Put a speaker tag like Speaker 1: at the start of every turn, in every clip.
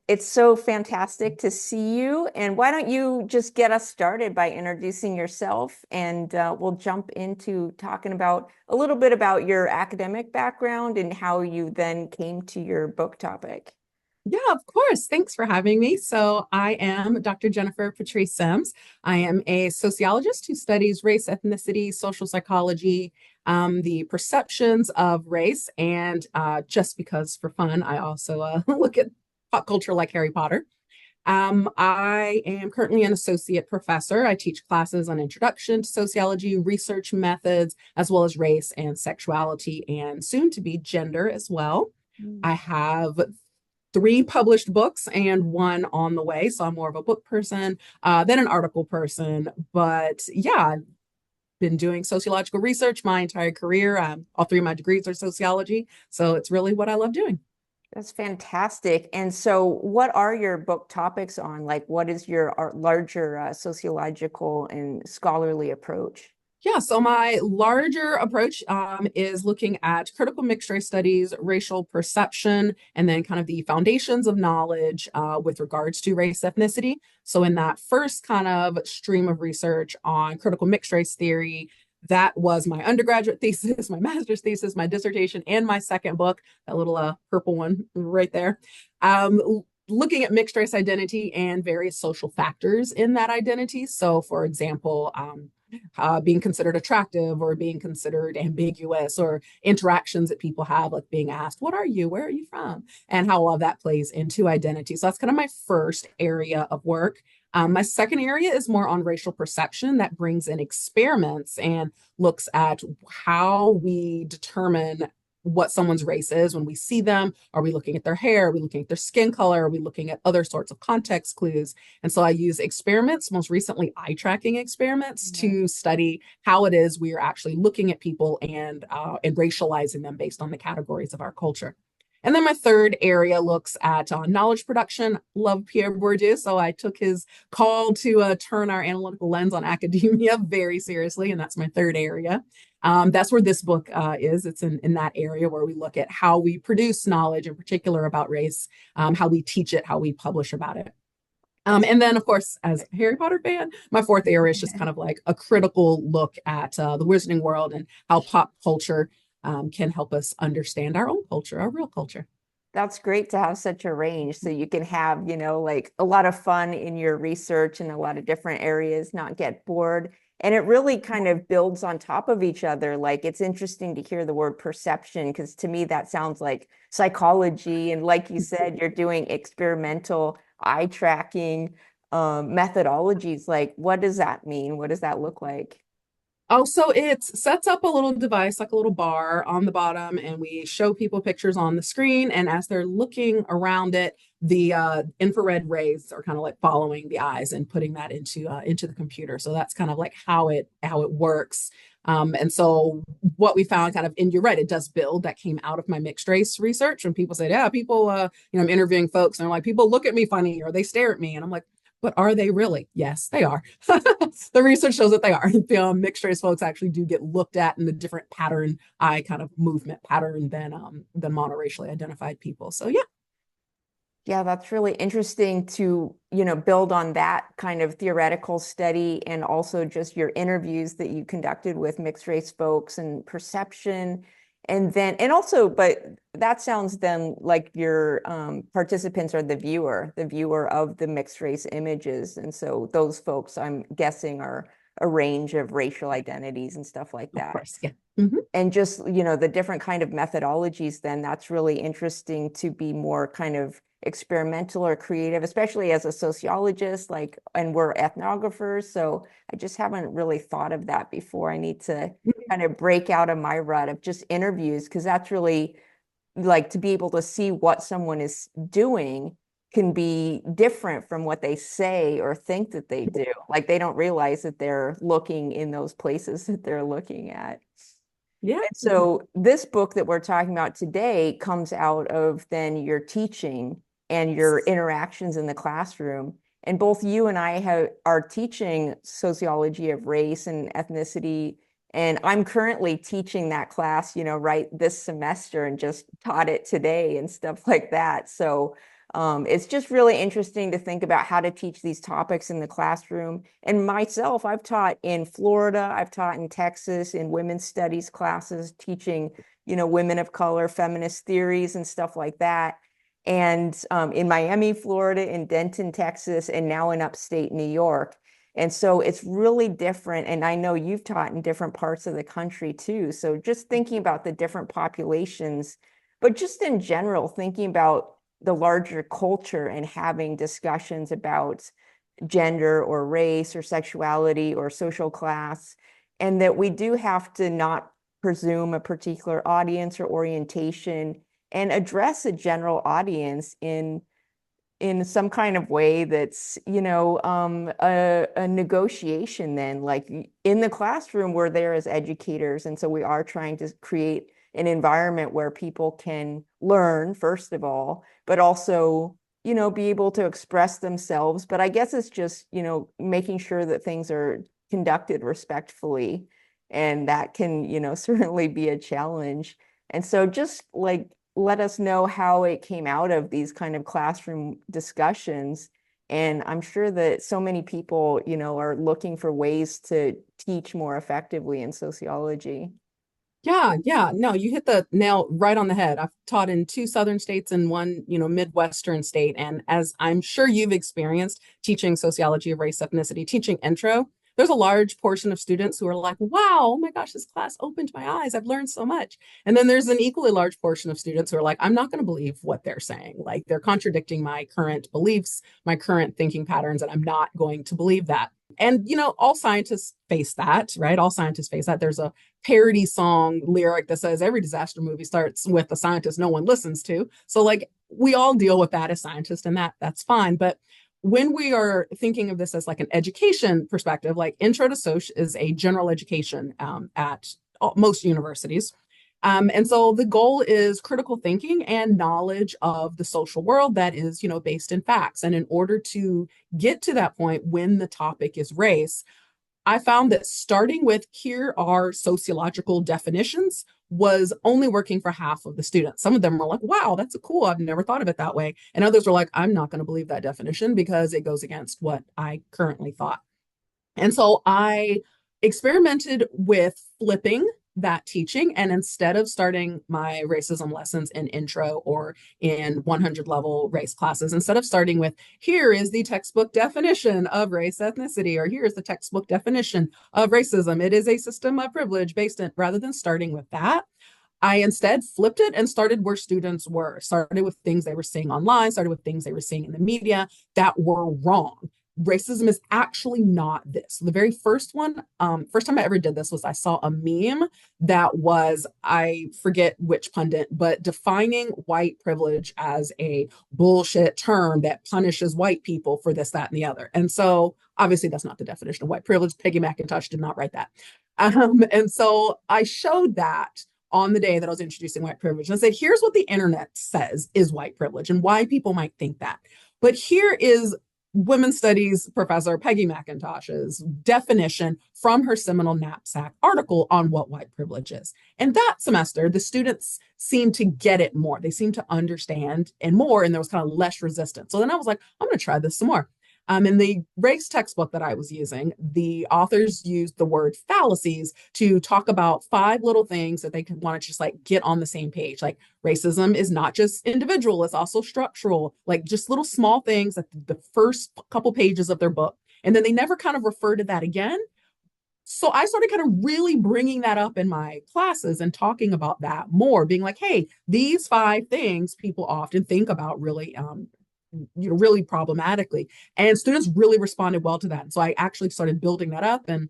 Speaker 1: It's so fantastic to see you. And why don't you just get us started by introducing yourself, and we'll jump into talking about a little bit about your academic background and how you then came to your book topic.
Speaker 2: Yeah, of course. Thanks for having me. So, I am Dr. Jennifer Patrice Sims. I am a sociologist who studies race, ethnicity, social psychology, the perceptions of race, and just because for fun, I also look at pop culture like Harry Potter. I am currently an associate professor. I teach classes on introduction to sociology, research methods, as well as race and sexuality, and soon to be gender as well.
Speaker 1: Mm.
Speaker 2: I have three published books and one on the way. So I'm more of a book person than an article person. But yeah, I've been doing sociological research my entire career. All three of my degrees are sociology. So it's really what I love doing.
Speaker 1: That's fantastic. And so, what are your book topics on? Like, what is your larger sociological and scholarly approach?
Speaker 2: Yeah, so my larger approach is looking at critical mixed race studies, racial perception, and then kind of the foundations of knowledge with regards to race ethnicity. So, in that first kind of stream of research on critical mixed race theory, that was my undergraduate thesis, my master's thesis, my dissertation, and my second book, that little purple one right there. Looking at mixed race identity and various social factors in that identity. So, for example, being considered attractive or being considered ambiguous, or interactions that people have, like being asked, "What are you? Where are you from?" and how all of that plays into identity. So that's kind of my first area of work. My second area is more on racial perception that brings in experiments and looks at how we determine what someone's race is when we see them. Are we looking at their hair? Are we looking at their skin color? Are we looking at other sorts of context clues? And so I use experiments, most recently eye tracking experiments,
Speaker 1: Yeah.
Speaker 2: to study how it is we are actually looking at people and racializing them based on the categories of our culture. And then my third area looks at knowledge production. Love Pierre Bourdieu, so I took his call to turn our analytical lens on academia very seriously, and that's my third area. That's where this book is. It's in that area where we look at how we produce knowledge, in particular about race, how we teach it, how we publish about it.
Speaker 1: That's
Speaker 2: And then, of course, as a Harry Potter fan, my fourth area is just kind of like a critical look at the wizarding world and how pop culture can help us understand our own culture, our real culture.
Speaker 1: That's great to have such a range so you can have, like a lot of fun in your research in a lot of different areas, not get bored. And it really kind of builds on top of each other. Like, it's interesting to hear the word perception, because to me that sounds like psychology. And like you said, you're doing experimental eye tracking methodologies. Like, what does that mean? What does that look like?
Speaker 2: Oh, so it sets up a little device, like a little bar on the bottom, and we show people pictures on the screen. And as they're looking around it, the infrared rays are kind of like following the eyes and putting that into the computer. So that's kind of like how it works. And so what we found kind of, and you're right, it does build. That came out of my mixed race research when people said, "Yeah, people, I'm interviewing folks, and they're like, people look at me funny or they stare at me," and I'm like, but are they really? Yes, they are. The research shows that they are. Mixed race folks actually do get looked at in the different pattern, eye kind of movement pattern than monoracially identified people. So yeah.
Speaker 1: Yeah, that's really interesting to, build on that kind of theoretical study, and also just your interviews that you conducted with mixed race folks and perception. But that sounds then like your participants are the viewer of the mixed race images. And so those folks, I'm guessing, are a range of racial identities and stuff like
Speaker 2: Of
Speaker 1: that.
Speaker 2: course, yeah. Mm-hmm.
Speaker 1: And just, the different kind of methodologies, then that's really interesting to be more kind of experimental or creative, especially as a sociologist, like, and we're ethnographers. So I just haven't really thought of that before. I need to kind of break out of my rut of just interviews, because that's really like, to be able to see what someone is doing can be different from what they say or think that they do. Like, they don't realize that they're looking in those places that they're looking at.
Speaker 2: Yeah.
Speaker 1: And so this book that we're talking about today comes out of then your teaching and your interactions in the classroom. And both you and I are teaching sociology of race and ethnicity. And I'm currently teaching that class, right this semester, and just taught it today and stuff like that. So It's just really interesting to think about how to teach these topics in the classroom. And myself, I've taught in Florida, I've taught in Texas in women's studies classes, teaching, women of color, feminist theories and stuff like that. And in Miami, Florida, in Denton, Texas, and now in upstate New York. And so it's really different. And I know you've taught in different parts of the country too. So just thinking about the different populations, but just in general, thinking about the larger culture and having discussions about gender or race or sexuality or social class, and that we do have to not presume a particular audience or orientation and address a general audience in some kind of way that's, a negotiation then, like in the classroom, we're there as educators. And so we are trying to create an environment where people can learn, first of all, but also, be able to express themselves. But I guess it's just, making sure that things are conducted respectfully. And that can, certainly be a challenge. And so just like, let us know how it came out of these kind of classroom discussions. And I'm sure that so many people, are looking for ways to teach more effectively in sociology.
Speaker 2: Yeah, no, you hit the nail right on the head. I've taught in two southern states and one, Midwestern state. And as I'm sure you've experienced teaching sociology of race, ethnicity, teaching intro, there's a large portion of students who are like, wow, oh my gosh, this class opened my eyes. I've learned so much. And then there's an equally large portion of students who are like, I'm not going to believe what they're saying. Like they're contradicting my current beliefs, my current thinking patterns, and I'm not going to believe that. And, all scientists face that, right? All scientists face that. There's a parody song lyric that says every disaster movie starts with a scientist no one listens to. So like we all deal with that as scientists and that's fine. But when we are thinking of this as like an education perspective, like Intro to Soc is a general education at most universities. And so the goal is critical thinking and knowledge of the social world that is, based in facts. And in order to get to that point when the topic is race, I found that starting with here are sociological definitions was only working for half of the students. Some of them were like, wow, that's cool. I've never thought of it that way. And others were like, I'm not going to believe that definition because it goes against what I currently thought. And so I experimented with flipping that teaching. And instead of starting my racism lessons in intro or in 100 level race classes, instead of starting with, here is the textbook definition of race ethnicity, or here's the textbook definition of racism, it is a system of privilege based in, rather than starting with that, I instead flipped it and started where students were, started with things they were seeing online, started with things they were seeing in the media that were wrong. Racism is actually not this. The very first one, first time I ever did this was I saw a meme that was, I forget which pundit, but defining white privilege as a bullshit term that punishes white people for this, that, and the other. And so obviously that's not the definition of white privilege. Peggy McIntosh did not write that. And so I showed that on the day that I was introducing white privilege. And I said, here's what the internet says is white privilege and why people might think that. But here is women's studies professor Peggy McIntosh's definition from her seminal knapsack article on what white privilege is. And that semester, the students seemed to get it more. They seemed to understand and more, and there was kind of less resistance. So then I was like, I'm going to try this some more. In the race textbook that I was using, the authors used the word fallacies to talk about 5 little things that they could want to just like get on the same page. Like racism is not just individual, it's also structural, like just little small things at the first couple pages of their book. And then they never kind of refer to that again. So I started kind of really bringing that up in my classes and talking about that more, being like, hey, these 5 things people often think about really really problematically, and students really responded well to that. And so I actually started building that up. And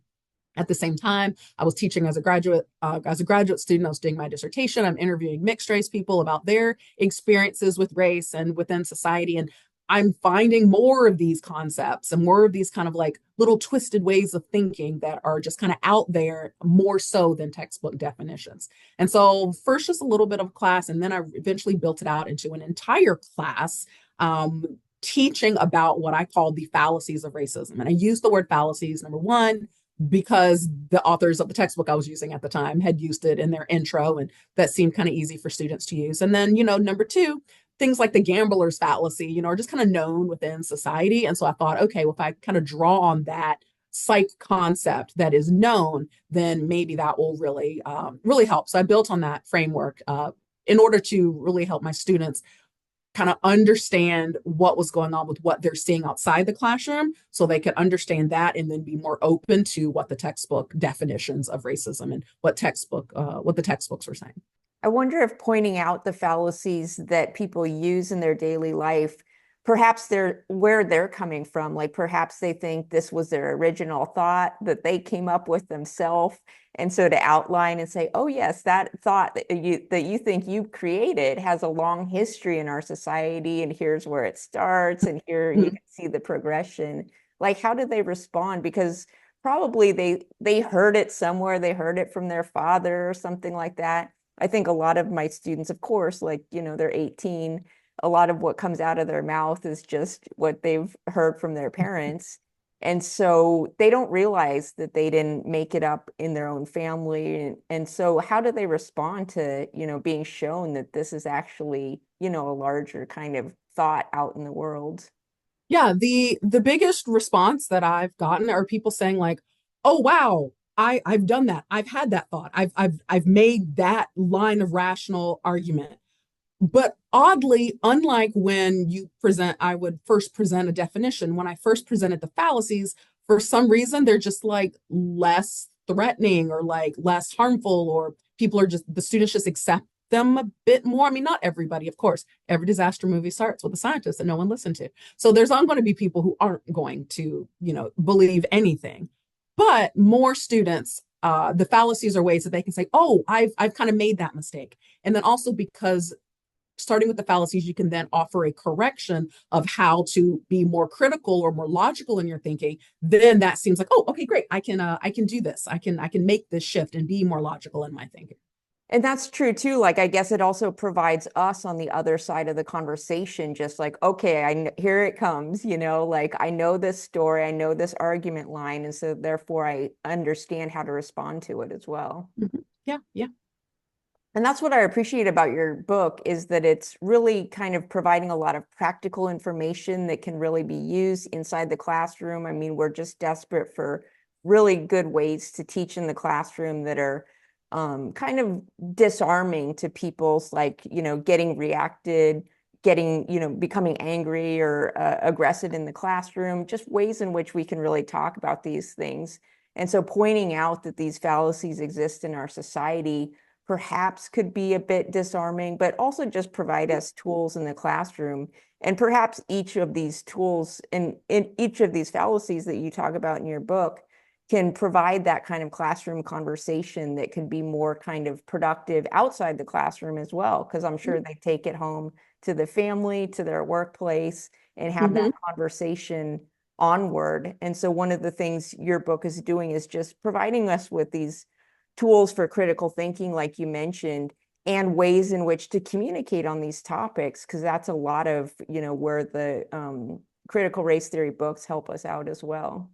Speaker 2: at the same time, I was teaching as a graduate student. I was doing my dissertation. I'm interviewing mixed race people about their experiences with race and within society. And I'm finding more of these concepts and more of these kind of like little twisted ways of thinking that are just kind of out there more so than textbook definitions. And so first just a little bit of class, and then I eventually built it out into an entire class teaching about what I call the fallacies of racism. And I use the word fallacies, number one, because the authors of the textbook I was using at the time had used it in their intro, and that seemed kind of easy for students to use. And then, number two, things like the gambler's fallacy, are just kind of known within society. And so I thought, okay, well, if I kind of draw on that psych concept that is known, then maybe that will really help. So I built on that framework in order to really help my students kind of understand what was going on with what they're seeing outside the classroom, so they could understand that and then be more open to what the textbook definitions of racism and what the textbooks were saying.
Speaker 1: I wonder if pointing out the fallacies that people use in their daily life, perhaps where they're coming from, like perhaps they think this was their original thought that they came up with themselves. And so to outline and say, oh yes, that thought that you think you created has a long history in our society, and here's where it starts, and here you can see the progression. Like, how do they respond? Because probably they heard it somewhere, they heard it from their father or something like that. I think a lot of my students, of course, like, they're 18, a lot of what comes out of their mouth is just what they've heard from their parents. And so they don't realize that they didn't make it up in their own family. And so how do they respond to, being shown that this is actually, a larger kind of thought out in the world?
Speaker 2: Yeah, the biggest response that I've gotten are people saying like, "Oh wow, I've done that. I've had that thought. I've made that line of rational argument." But oddly, unlike when I would first present a definition, when I first presented the fallacies, for some reason, they're just like less threatening or like less harmful, or the students just accept them a bit more. I mean, not everybody, of course. Every disaster movie starts with a scientist that no one listened to. So there's not going to be people who aren't going to, believe anything. But more students, the fallacies are ways that they can say, oh, I've kind of made that mistake. And then also because starting with the fallacies, you can then offer a correction of how to be more critical or more logical in your thinking. Then that seems like, oh, okay, great. I can do this. I can make this shift and be more logical in my thinking.
Speaker 1: And that's true too. Like, I guess it also provides us on the other side of the conversation, just like, okay, here it comes, like I know this story, I know this argument line. And so therefore I understand how to respond to it as well.
Speaker 2: Mm-hmm. Yeah, yeah.
Speaker 1: And that's what I appreciate about your book, is that it's really kind of providing a lot of practical information that can really be used inside the classroom. I mean, we're just desperate for really good ways to teach in the classroom that are kind of disarming to people's, like, getting reacted, becoming angry or aggressive in the classroom, just ways in which we can really talk about these things. And so pointing out that these fallacies exist in our society perhaps could be a bit disarming, but also just provide us tools in the classroom. And perhaps each of these tools and in each of these fallacies that you talk about in your book can provide that kind of classroom conversation that can be more kind of productive outside the classroom as well. Because I'm sure they take it home to the family, to their workplace, and have that conversation onward. And so one of the things your book is doing is just providing us with these tools for critical thinking, like you mentioned, and ways in which to communicate on these topics, because that's a lot of, where the critical race theory books help us out as well.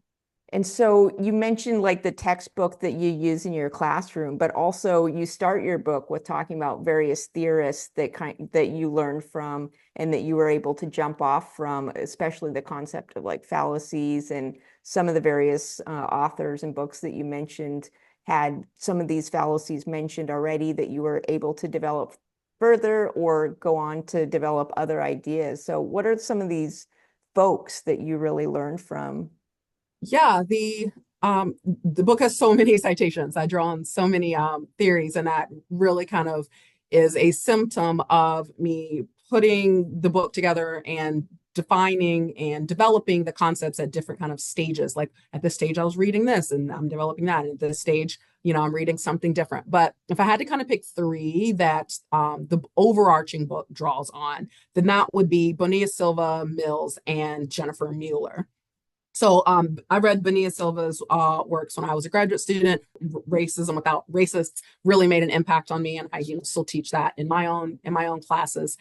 Speaker 1: And so you mentioned like the textbook that you use in your classroom, but also you start your book with talking about various theorists that you learned from and that you were able to jump off from, especially the concept of like fallacies, and some of the various authors and books that you mentioned had some of these fallacies mentioned already that you were able to develop further or go on to develop other ideas. So what are some of these folks that you really learned from?
Speaker 2: Yeah, the book has so many citations. I draw on so many theories, and that really kind of is a symptom of me putting the book together and defining and developing the concepts at different kind of stages. Like at this stage, I was reading this and I'm developing that. And at this stage, I'm reading something different. But if I had to kind of pick three that the overarching book draws on, then that would be Bonilla-Silva, Mills, and Jennifer Mueller. So I read Bonilla-Silva's works when I was a graduate student. Racism Without Racists really made an impact on me, and I still teach that in my own classes.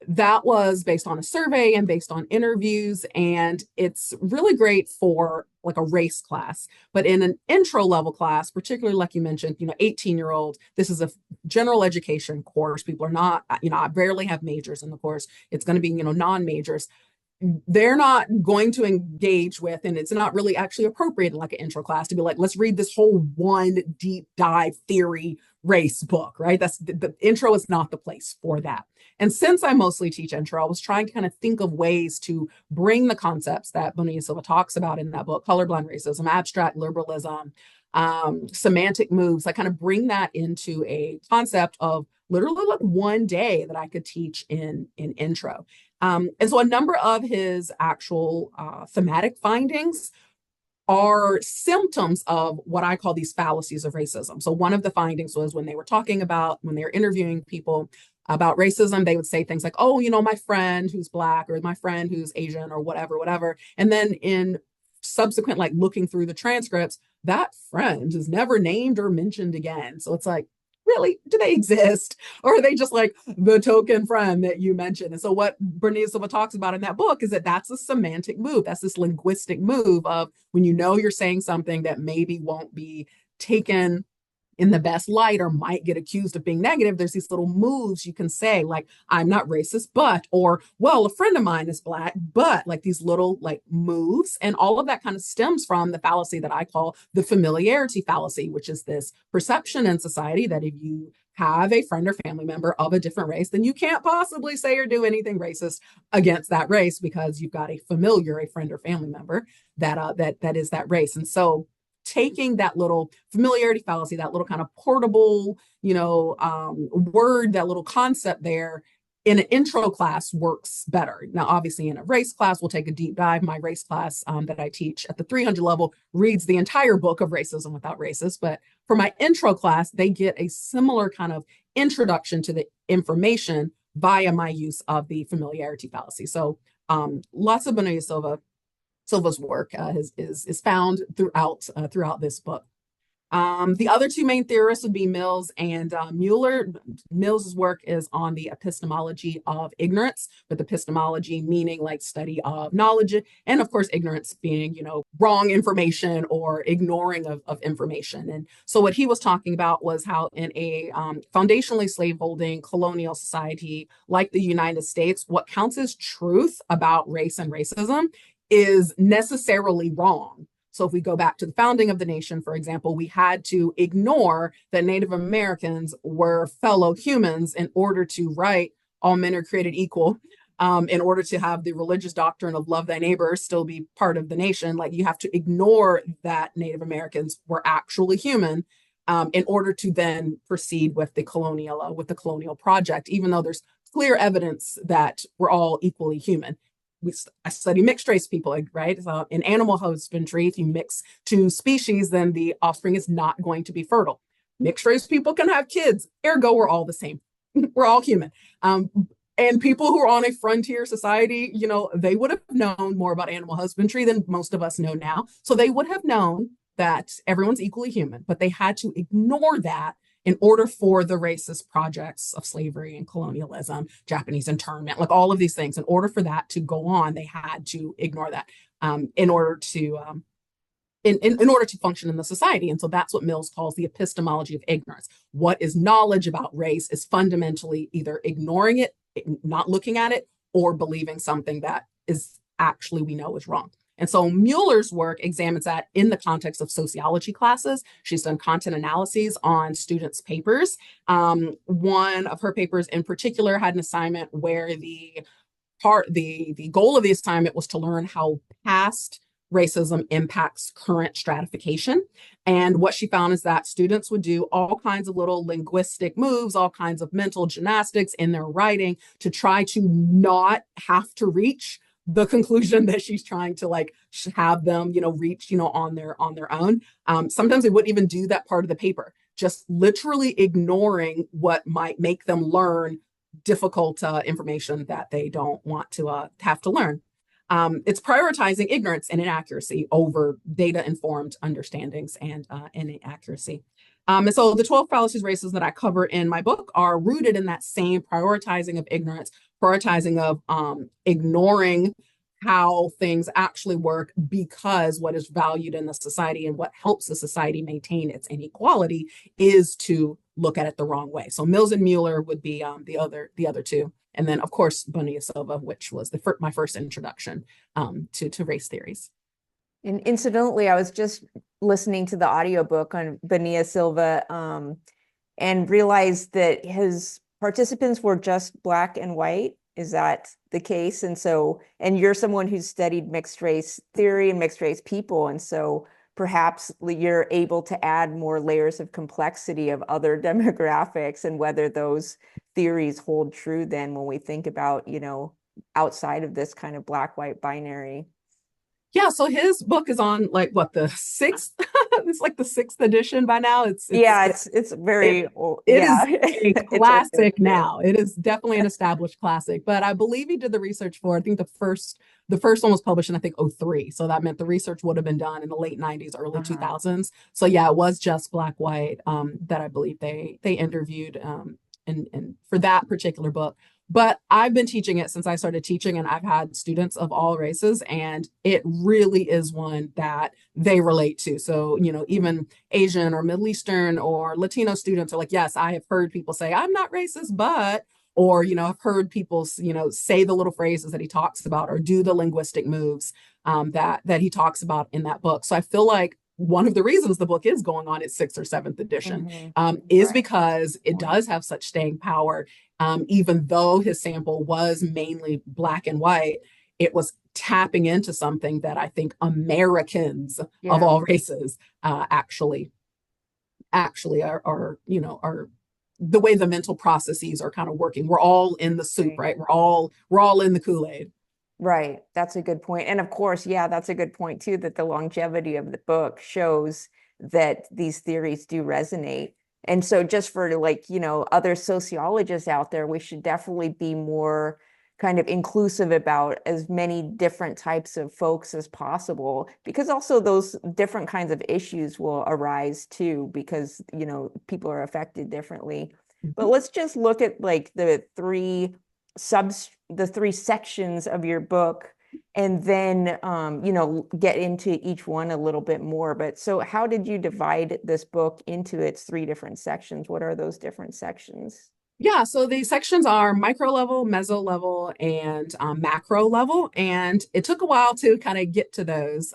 Speaker 2: that was based on a survey and based on interviews, and it's really great for like a race class. But in an intro level class, particularly like you mentioned, 18-year-old, this is a general education course. People are not, I barely have majors in the course. It's going to be, non-majors. They're not going to engage with, and it's not really actually appropriate in like an intro class to be like, let's read this whole one deep dive theory race book, right? That's the intro is not the place for that. And since I mostly teach intro, I was trying to kind of think of ways to bring the concepts that Bonilla-Silva talks about in that book, colorblind racism, abstract liberalism, semantic moves. I kind of bring that into a concept of literally like one day that I could teach in intro. And so a number of his actual thematic findings are symptoms of what I call these fallacies of racism. So one of the findings was when they were interviewing people about racism, they would say things like, oh, my friend who's Black or my friend who's Asian or whatever. And then in subsequent, like looking through the transcripts, that friend is never named or mentioned again. So it's like, really, do they exist? Or are they just like the token friend that you mentioned? And so what Bonilla-Silva talks about in that book is that that's a semantic move. That's this linguistic move of when you're saying something that maybe won't be taken in the best light or might get accused of being negative, there's these little moves you can say, like, I'm not racist, but, or, well, a friend of mine is Black, but, like these little like moves. And all of that kind of stems from the fallacy that I call the familiarity fallacy, which is this perception in society that if you have a friend or family member of a different race, then you can't possibly say or do anything racist against that race because you've got a friend or family member that is that race. And so taking that little familiarity fallacy, that little kind of portable, word, that little concept there in an intro class works better. Now, obviously in a race class, we'll take a deep dive. My race class that I teach at the 300 level reads the entire book of Racism Without Racist. But for my intro class, they get a similar kind of introduction to the information via my use of the familiarity fallacy. So lots of Silva's work is found throughout this book. The other two main theorists would be Mills and Mueller. Mills's work is on the epistemology of ignorance, with epistemology meaning like study of knowledge, and of course ignorance being, wrong information or ignoring of information. And so what he was talking about was how in a foundationally slaveholding colonial society like the United States, what counts as truth about race and racism is necessarily wrong. So if we go back to the founding of the nation, for example, we had to ignore that Native Americans were fellow humans in order to write all men are created equal, in order to have the religious doctrine of love thy neighbor still be part of the nation. Like you have to ignore that Native Americans were actually human in order to then proceed with the colonial project, even though there's clear evidence that we're all equally human. I study mixed race people, right? So in animal husbandry, if you mix two species, then the offspring is not going to be fertile. Mixed race people can have kids, ergo we're all the same. We're all human. And people who are on a frontier society, they would have known more about animal husbandry than most of us know now. So they would have known that everyone's equally human, but they had to ignore that in order for the racist projects of slavery and colonialism, Japanese internment, like all of these things, in order for that to go on, they had to ignore that in order to function in the society. And so that's what Mills calls the epistemology of ignorance. What is knowledge about race is fundamentally either ignoring it, not looking at it, or believing something that is actually we know is wrong. And so Mueller's work examines that in the context of sociology classes. She's done content analyses on students' papers. One of her papers in particular had an assignment where the goal of the assignment was to learn how past racism impacts current stratification. And what she found is that students would do all kinds of little linguistic moves, all kinds of mental gymnastics in their writing to try to not have to reach the conclusion that she's trying to like have them, reach, on their own. Sometimes they wouldn't even do that part of the paper, just literally ignoring what might make them learn difficult information that they don't want to have to learn. It's prioritizing ignorance and inaccuracy over data-informed understandings and inaccuracy. And so the 12 fallacies of racism that I cover in my book are rooted in that same prioritizing of ignorance, prioritizing of ignoring how things actually work, because what is valued in the society and what helps the society maintain its inequality is to look at it the wrong way. So Mills and Mueller would be the other two. And then, of course, Bonilla-Silva, which was my first introduction to race theories.
Speaker 1: And incidentally, I was just listening to the audiobook on Bonilla-Silva and realized that his participants were just Black and white. Is that the case? And so, and you're someone who's studied mixed race theory and mixed race people. And so perhaps you're able to add more layers of complexity of other demographics and whether those theories hold true then when we think about, you know, outside of this kind of Black-white binary.
Speaker 2: Yeah, so his book is on like what, the sixth? It's like the sixth edition by now.
Speaker 1: It's very old.
Speaker 2: It
Speaker 1: Yeah.
Speaker 2: is a
Speaker 1: It's like
Speaker 2: classic now. It is definitely an established classic. But I believe he did the research for, I think the first one was published in I think '03. So that meant the research would have been done in the late '90s, early 2000s. So yeah, it was just Black white that I believe they interviewed and for that particular book. But I've been teaching it since I started teaching, and I've had students of all races, and it really is one that they relate to. So, you know, even Asian or Middle Eastern or Latino students are like, yes, I have heard people say, I'm not racist, but, or, you know, I've heard people, you know, say the little phrases that he talks about or do the linguistic moves that he talks about in that book. So I feel like one of the reasons the book is going on its sixth or seventh edition is because it does have such staying power. Even though his sample was mainly Black and white, it was tapping into something that I think Americans of all races actually are, you know, are the way the mental processes are kind of working. We're all in the soup, right? We're all in the Kool-Aid.
Speaker 1: Right. That's a good point. And of course, yeah, that's a good point too, that the longevity of the book shows that these theories do resonate. And so just for like, you know, other sociologists out there, we should definitely be more kind of inclusive about as many different types of folks as possible, because also those different kinds of issues will arise too, because, you know, people are affected differently. But let's just look at like the three sections of your book and then you know, get into each one a little bit more. But so how did you divide this book into its three different sections? What are those different sections?
Speaker 2: Yeah, so the sections are micro level, meso level, and macro level. And it took a while to kind of get to those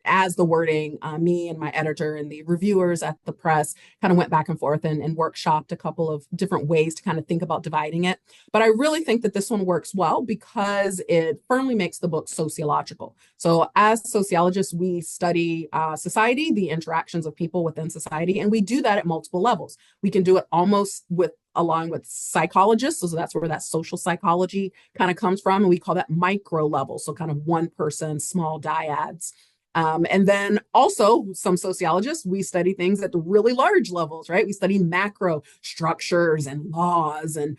Speaker 2: as the wording, me and my editor and the reviewers at the press kind of went back and forth and workshopped a couple of different ways to kind of think about dividing it. But I really think that this one works well because it firmly makes the book sociological. So as sociologists, we study society, the interactions of people within society, and we do that at multiple levels. We can do it almost along with psychologists. So that's where that social psychology kind of comes from. And we call that micro level. So kind of one person, small dyads. And then also some sociologists, we study things at the really large levels, right? We study macro structures and laws and,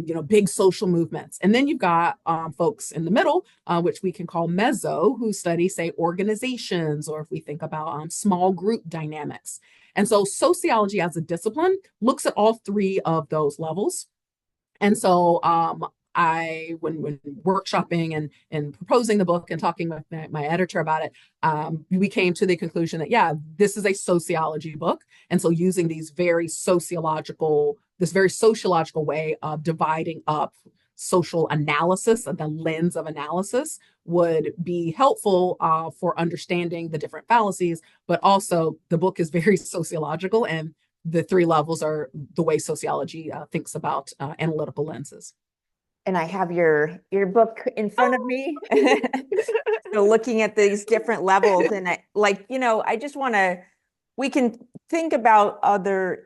Speaker 2: you know, big social movements. And then you've got folks in the middle, which we can call meso, who study, say, organizations, or if we think about small group dynamics. And so sociology as a discipline looks at all three of those levels. And so when workshopping and proposing the book and talking with my editor about it, we came to the conclusion that, yeah, this is a sociology book. And so using this very sociological way of dividing up social analysis, the lens of analysis, would be helpful for understanding the different fallacies. But also the book is very sociological, and the three levels are the way sociology thinks about analytical lenses.
Speaker 1: And I have your book in front of me. So looking at these different levels, and I like, you know, I just want to, we can think about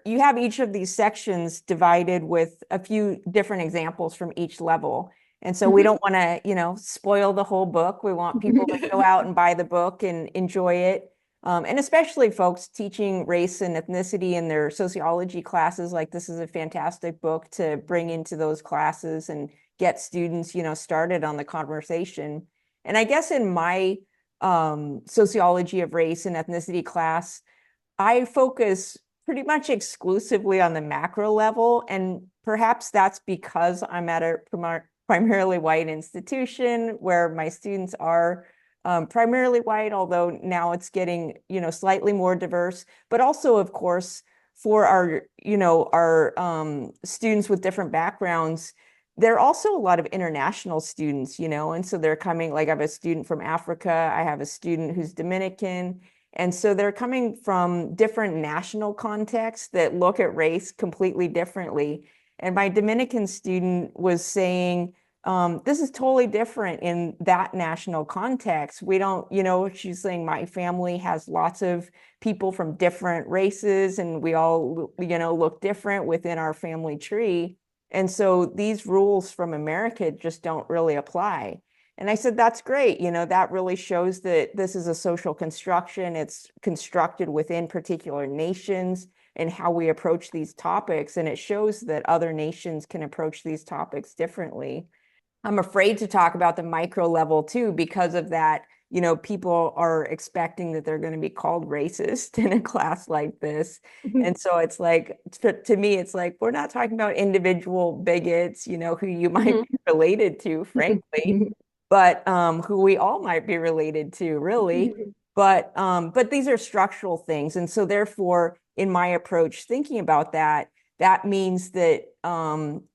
Speaker 1: you have each of these sections divided with a few different examples from each level. And so we don't want to, you know, spoil the whole book. We want people to go out and buy the book and enjoy it. And especially folks teaching race and ethnicity in their sociology classes, like this is a fantastic book to bring into those classes and get students, you know, started on the conversation. And I guess in my sociology of race and ethnicity class, I focus pretty much exclusively on the macro level. And perhaps that's because I'm at a primarily white institution where my students are primarily white, although now it's getting, slightly more diverse, but also, of course, for our students with different backgrounds, there are also a lot of international students, and so they're coming, like I have a student from Africa, I have a student who's Dominican, and so they're coming from different national contexts that look at race completely differently. And my Dominican student was saying, this is totally different in that national context. We don't, she's saying my family has lots of people from different races and we all, look different within our family tree. And so these rules from America just don't really apply. And I said, that's great. That really shows that this is a social construction. It's constructed within particular nations and how we approach these topics. And it shows that other nations can approach these topics differently. I'm afraid to talk about the micro level too, because of that, people are expecting that they're going to be called racist in a class like this. And so it's like, to me, it's like, we're not talking about individual bigots, who you might be related to, frankly, but who we all might be related to, really. But these are structural things. And so therefore, in my approach, thinking about that, that means that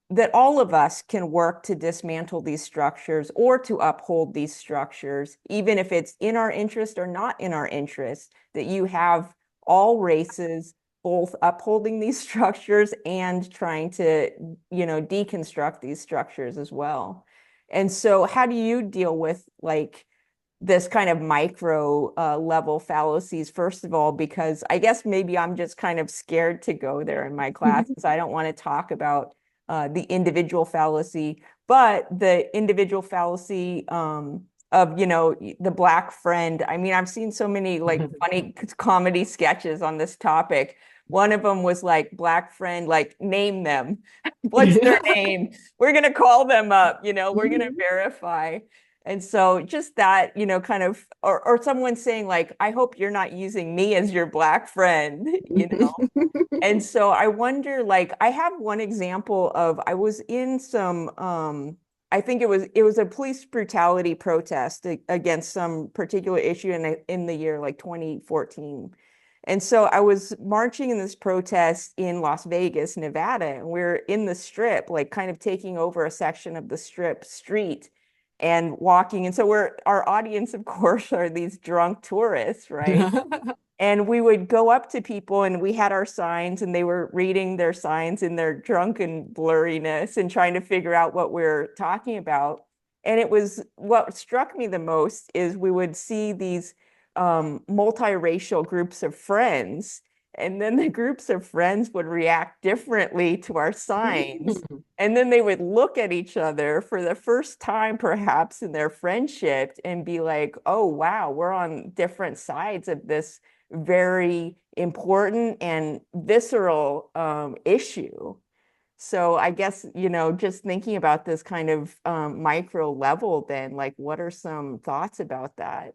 Speaker 1: that all of us can work to dismantle these structures or to uphold these structures, even if it's in our interest or not in our interest, that you have all races both upholding these structures and trying to, deconstruct these structures as well. And so how do you deal with like this kind of micro level fallacies, first of all, because I guess maybe I'm just kind of scared to go there in my classes. I don't want to talk about the individual fallacy, but the individual fallacy of, the Black friend. I mean, I've seen so many like funny comedy sketches on this topic. One of them was like, Black friend, like, name them. What's their name? We're going to call them up, we're going to verify. And so just that, kind of, or someone saying like, I hope you're not using me as your Black friend, And so I wonder, like, I have one example of, I was in some, I think it was a police brutality protest against some particular issue in the year like 2014. And so I was marching in this protest in Las Vegas, Nevada, and we're in the Strip, like kind of taking over a section of the Strip street and walking. And so our audience, of course, are these drunk tourists, right? And we would go up to people and we had our signs and they were reading their signs in their drunken blurriness and trying to figure out what we're talking about. And what struck me the most is we would see these multiracial groups of friends, and then the groups of friends would react differently to our signs. And then they would look at each other for the first time, perhaps in their friendship, and be like, oh, wow, we're on different sides of this very important and visceral issue. So I guess, just thinking about this kind of micro level, then, like, what are some thoughts about that?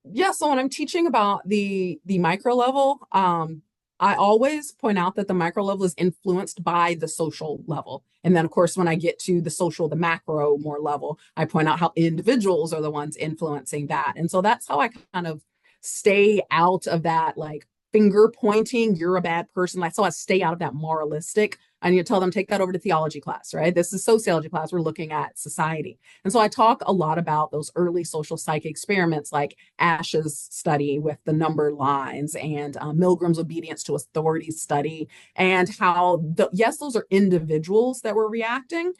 Speaker 2: Yeah, so when I'm teaching about the micro level, I always point out that the micro level is influenced by the social level. And then, of course, when I get to the macro more level, I point out how individuals are the ones influencing that. And so that's how I kind of stay out of that, like, finger pointing, you're a bad person. That's how I stay out of that moralistic. I need to tell them, take that over to theology class, right? This is sociology class. We're looking at society. And so I talk a lot about those early social psych experiments like Ash's study with the number lines and Milgram's obedience to authority study, and how, yes, those are individuals that were reacting,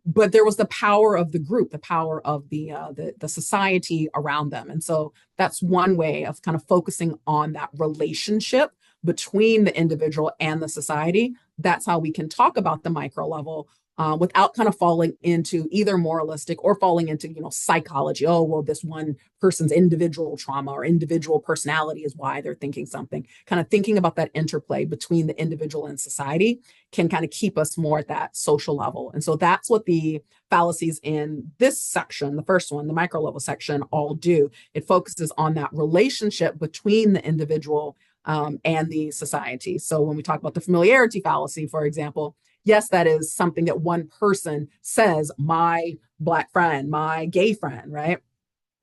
Speaker 2: but there was the power of the group, the power of the society around them. And so that's one way of kind of focusing on that relationship between the individual and the society. That's how we can talk about the micro level without kind of falling into either moralistic or falling into, psychology. Oh, well, this one person's individual trauma or individual personality is why they're thinking something. Kind of thinking about that interplay between the individual and society can kind of keep us more at that social level. And so that's what the fallacies in this section, the first one, the micro level section, all do. It focuses on that relationship between the individual and the society. So when we talk about the familiarity fallacy, for example, yes, that is something that one person says, my Black friend, my gay friend, right?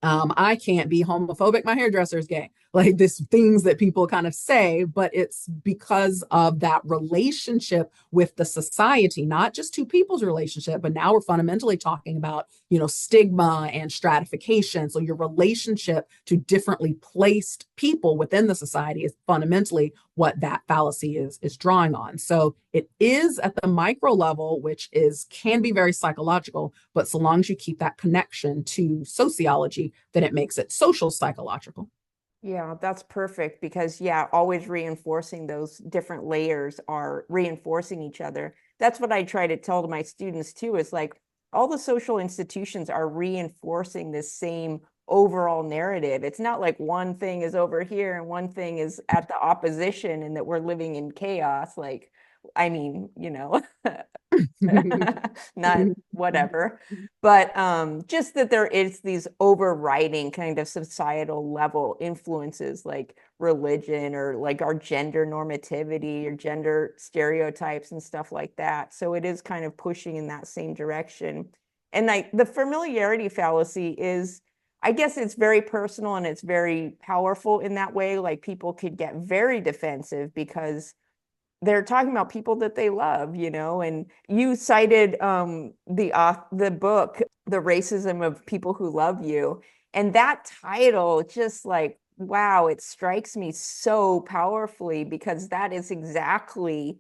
Speaker 2: I can't be homophobic. My hairdresser is gay. Like this things that people kind of say, but it's because of that relationship with the society, not just two people's relationship, but now we're fundamentally talking about, stigma and stratification. So your relationship to differently placed people within the society is fundamentally what that fallacy is drawing on. So it is at the micro level, which can be very psychological, but so long as you keep that connection to sociology, then it makes it social psychological.
Speaker 1: Yeah, that's perfect because, yeah, always reinforcing those different layers are reinforcing each other. That's what I try to tell to my students too, is like all the social institutions are reinforcing this same overall narrative. It's not like one thing is over here and one thing is at the opposition and that we're living in chaos. Like, I mean, not whatever, but just that there is these overriding kind of societal level influences like religion or like our gender normativity or gender stereotypes and stuff like that. So it is kind of pushing in that same direction. And like the familiarity fallacy is, I guess it's very personal and it's very powerful in that way. Like people could get very defensive because they're talking about people that they love, and you cited the book, The Racism of People Who Love You. And that title just like, wow, it strikes me so powerfully because that is exactly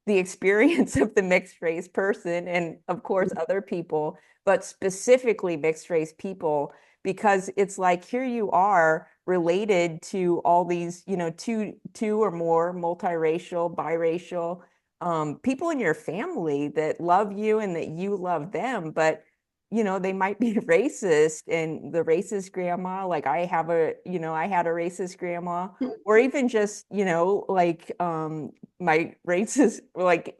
Speaker 1: the experience of the mixed race person and of course other people, but specifically mixed race people, because it's like here you are related to all these, two or more multiracial, biracial people in your family that love you and that you love them, but they might be racist, and the racist grandma, like I had a racist grandma, or even just, like my racist, like,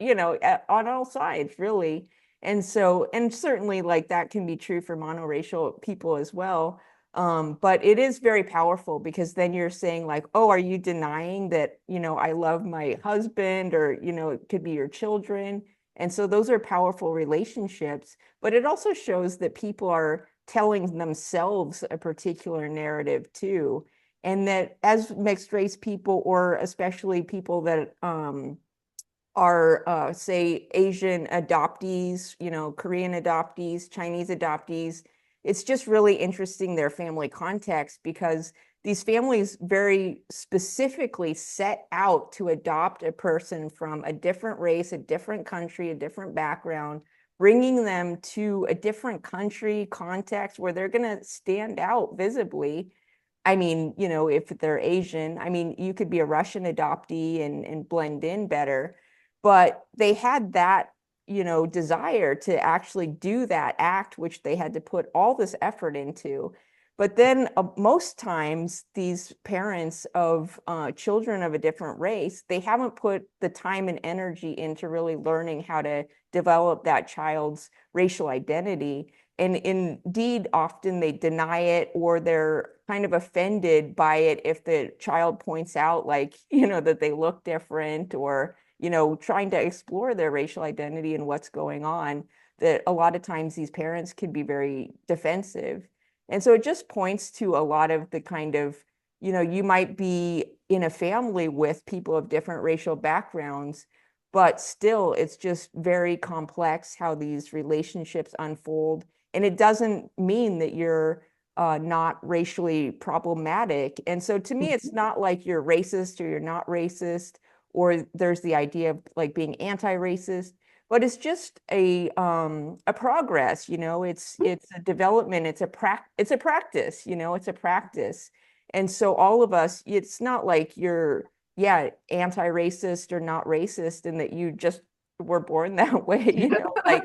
Speaker 1: on all sides, really. And so, and certainly like that can be true for monoracial people as well. But it is very powerful because then you're saying like, oh, are you denying that, I love my husband, or, it could be your children. And so those are powerful relationships, but it also shows that people are telling themselves a particular narrative too. And that as mixed race people, or especially people that are, say, Asian adoptees, Korean adoptees, Chinese adoptees, it's just really interesting their family context, because these families very specifically set out to adopt a person from a different race, a different country, a different background, bringing them to a different country context where they're going to stand out visibly. I mean, if they're Asian, I mean, you could be a Russian adoptee and blend in better, but they had that, desire to actually do that act, which they had to put all this effort into. But then most times these parents of children of a different race, they haven't put the time and energy into really learning how to develop that child's racial identity. And indeed, often they deny it, or they're kind of offended by it if the child points out, like, that they look different, or, trying to explore their racial identity and what's going on, that a lot of times these parents can be very defensive. And so it just points to a lot of the kind of, you might be in a family with people of different racial backgrounds, but still it's just very complex how these relationships unfold. And it doesn't mean that you're not racially problematic. And so to me, it's not like you're racist or you're not racist, or there's the idea of like being anti-racist, but it's just a progress, it's a development, it's a practice, it's a practice. And so all of us, it's not like you're, yeah, anti-racist or not racist and that you just were born that way, like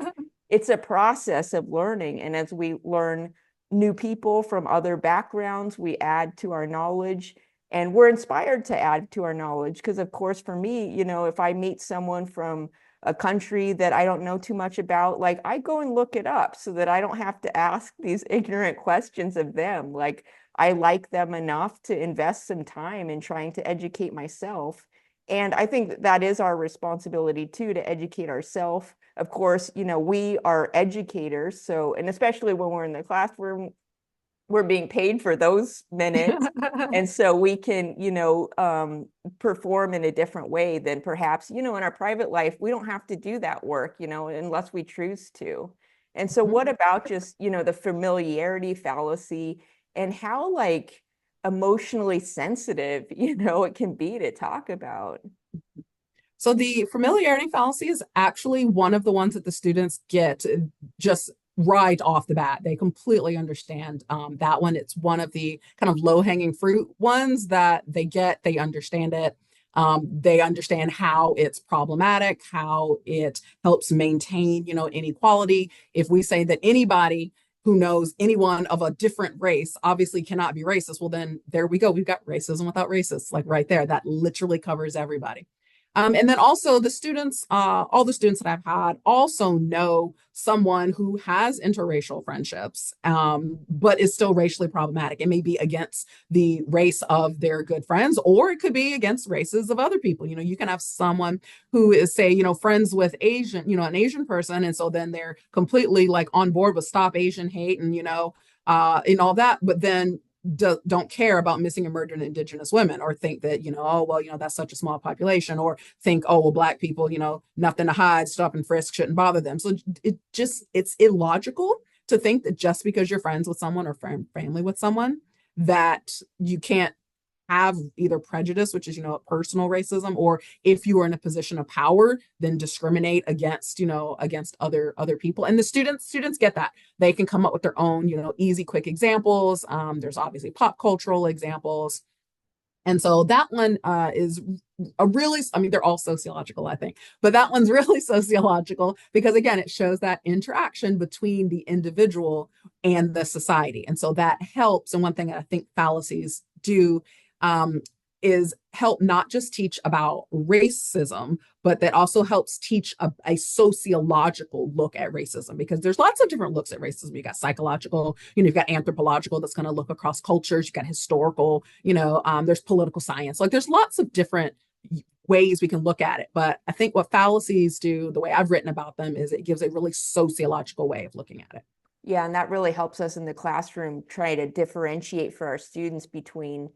Speaker 1: it's a process of learning. And as we learn new people from other backgrounds, we add to our knowledge, and we're inspired to add to our knowledge. Because of course, for me, if I meet someone from a country that I don't know too much about, like I go and look it up so that I don't have to ask these ignorant questions of them. Like I like them enough to invest some time in trying to educate myself. And I think that is our responsibility too, to educate ourselves. Of course, we are educators. So, and especially when we're in the classroom, we're being paid for those minutes. And so we can, perform in a different way than perhaps, in our private life, we don't have to do that work, unless we choose to. And so what about just, the familiarity fallacy and how like emotionally sensitive, it can be to talk about?
Speaker 2: So the familiarity fallacy is actually one of the ones that the students get just right off the bat. They completely understand that one. It's one of the kind of low-hanging fruit ones that they get. They understand it. They understand how it's problematic, how it helps maintain, inequality. If we say that anybody who knows anyone of a different race obviously cannot be racist, well, then there we go. We've got racism without racists, like right there. That literally covers everybody. And then also the students, all the students that I've had also know someone who has interracial friendships, but is still racially problematic. It may be against the race of their good friends, or it could be against races of other people. You can have someone who is, say, friends with Asian, an Asian person, and so then they're completely like on board with stop Asian hate and and all that, but then don't care about missing and murdered Indigenous women, or think that, oh, well, that's such a small population, or think, oh, well, Black people, nothing to hide, stop and frisk shouldn't bother them. So it's illogical to think that just because you're friends with someone or family with someone that you can't have either prejudice, which is, personal racism, or if you are in a position of power, then discriminate against, against other people. And the students get that. They can come up with their own, easy, quick examples. There's obviously pop cultural examples. And so that one is a really, I mean, they're all sociological, I think, but that one's really sociological because, again, it shows that interaction between the individual and the society. And so that helps. And one thing I think fallacies do is help not just teach about racism, but that also helps teach a sociological look at racism, because there's lots of different looks at racism. You got psychological, you've got anthropological that's going to look across cultures. You got historical, there's political science. Like there's lots of different ways we can look at it. But I think what fallacies do, the way I've written about them, is it gives a really sociological way of looking at it.
Speaker 1: Yeah, and that really helps us in the classroom try to differentiate for our students between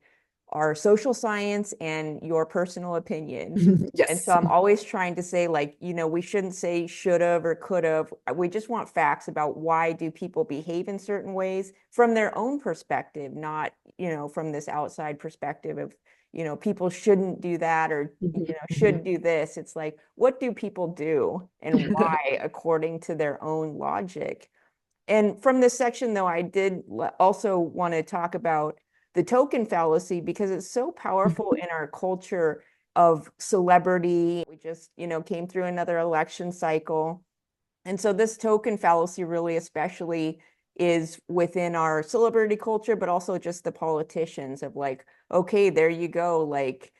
Speaker 1: our social science and your personal opinion.
Speaker 2: Yes.
Speaker 1: And so I'm always trying to say, like, we shouldn't say should have or could have. We just want facts about why do people behave in certain ways from their own perspective, not, from this outside perspective of, people shouldn't do that or, should do this. It's like, what do people do and why according to their own logic? And from this section, though, I did also want to talk about the token fallacy because it's so powerful in our culture of celebrity. We just, came through another election cycle. And so this token fallacy really especially is within our celebrity culture, but also just the politicians of like, okay, there you go. Like,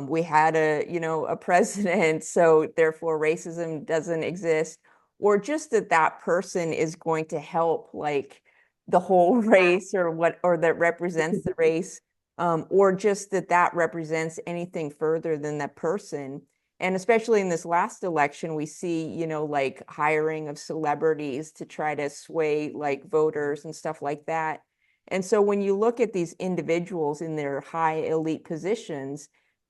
Speaker 1: we had a president, so therefore racism doesn't exist, or just that person is going to help like the whole race or that represents the race, or just that represents anything further than that person. And especially in this last election, we see, like hiring of celebrities to try to sway like voters and stuff like that. And so when you look at these individuals in their high elite positions,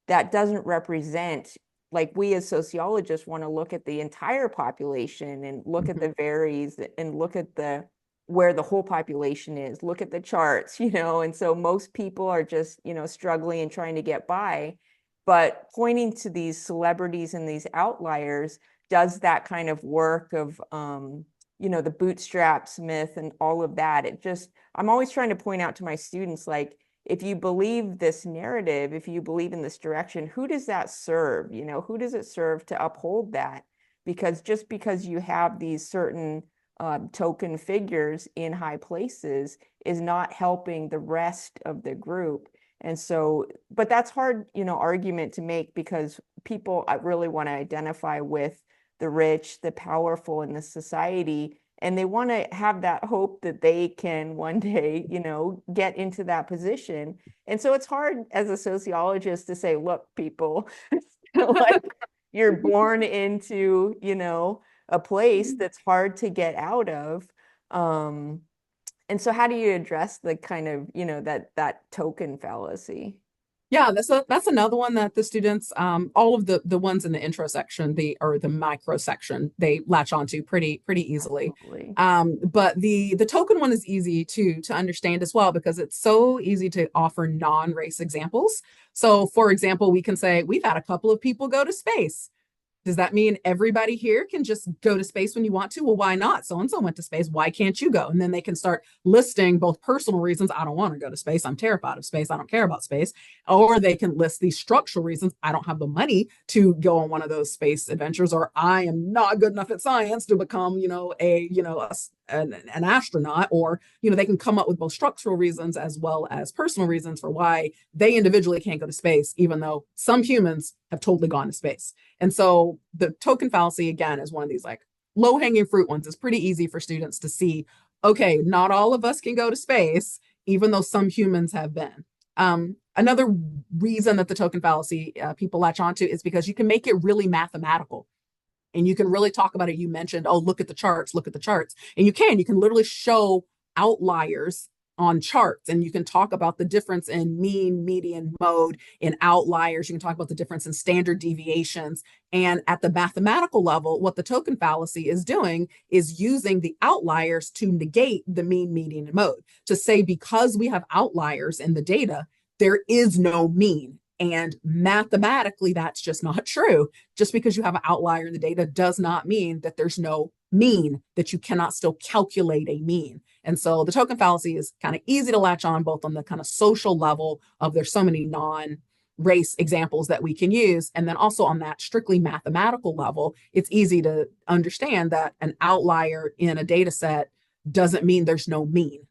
Speaker 1: that doesn't represent, like we as sociologists want to look at the entire population and look at the varies and look at where the whole population is, look at the charts, and so most people are just, struggling and trying to get by. But pointing to these celebrities and these outliers does that kind of work of, the bootstraps myth and all of that. I'm always trying to point out to my students, like, if you believe this narrative, if you believe in this direction, who does that serve? Who does it serve to uphold that? Because just because you have these certain token figures in high places is not helping the rest of the group. And so, but that's hard, argument to make because people really want to identify with the rich, the powerful in the society. and they want to have that hope that they can one day, get into that position. And so it's hard as a sociologist to say, look, people, like you're born into, a place that's hard to get out of. And so how do you address the kind of, that token fallacy?
Speaker 2: Yeah, that's another one that the students, all of the ones in the intro section, the micro section, they latch onto pretty easily.
Speaker 1: Absolutely.
Speaker 2: But the token one is easy to understand as well because it's so easy to offer non-race examples. So, for example, we can say we've had a couple of people go to space. Does that mean everybody here can just go to space when you want to? Well, why not? So and so went to space. Why can't you go? And then they can start listing both personal reasons. I don't want to go to space. I'm terrified of space. I don't care about space. Or they can list these structural reasons. I don't have the money to go on one of those space adventures, or I am not good enough at science to become, an astronaut. Or, they can come up with both structural reasons as well as personal reasons for why they individually can't go to space, even though some humans have totally gone to space. And so the token fallacy, again, is one of these like low hanging fruit ones. It's pretty easy for students to see, okay, not all of us can go to space, even though some humans have been. Another reason that the token fallacy people latch onto is because you can make it really mathematical. And you can really talk about it. You mentioned, oh, look at the charts, look at the charts. And you can literally show outliers on charts, and you can talk about the difference in mean, median, mode, in outliers. You can talk about the difference in standard deviations. And at the mathematical level, what the token fallacy is doing is using the outliers to negate the mean, median, and mode, to say because we have outliers in the data, there is no mean. And mathematically, that's just not true. Just because you have an outlier in the data does not mean that there's no mean, that you cannot still calculate a mean. And so the token fallacy is kind of easy to latch on, both on the kind of social level of there's so many non-race examples that we can use. And then also on that strictly mathematical level, it's easy to understand that an outlier in a data set doesn't mean there's no mean.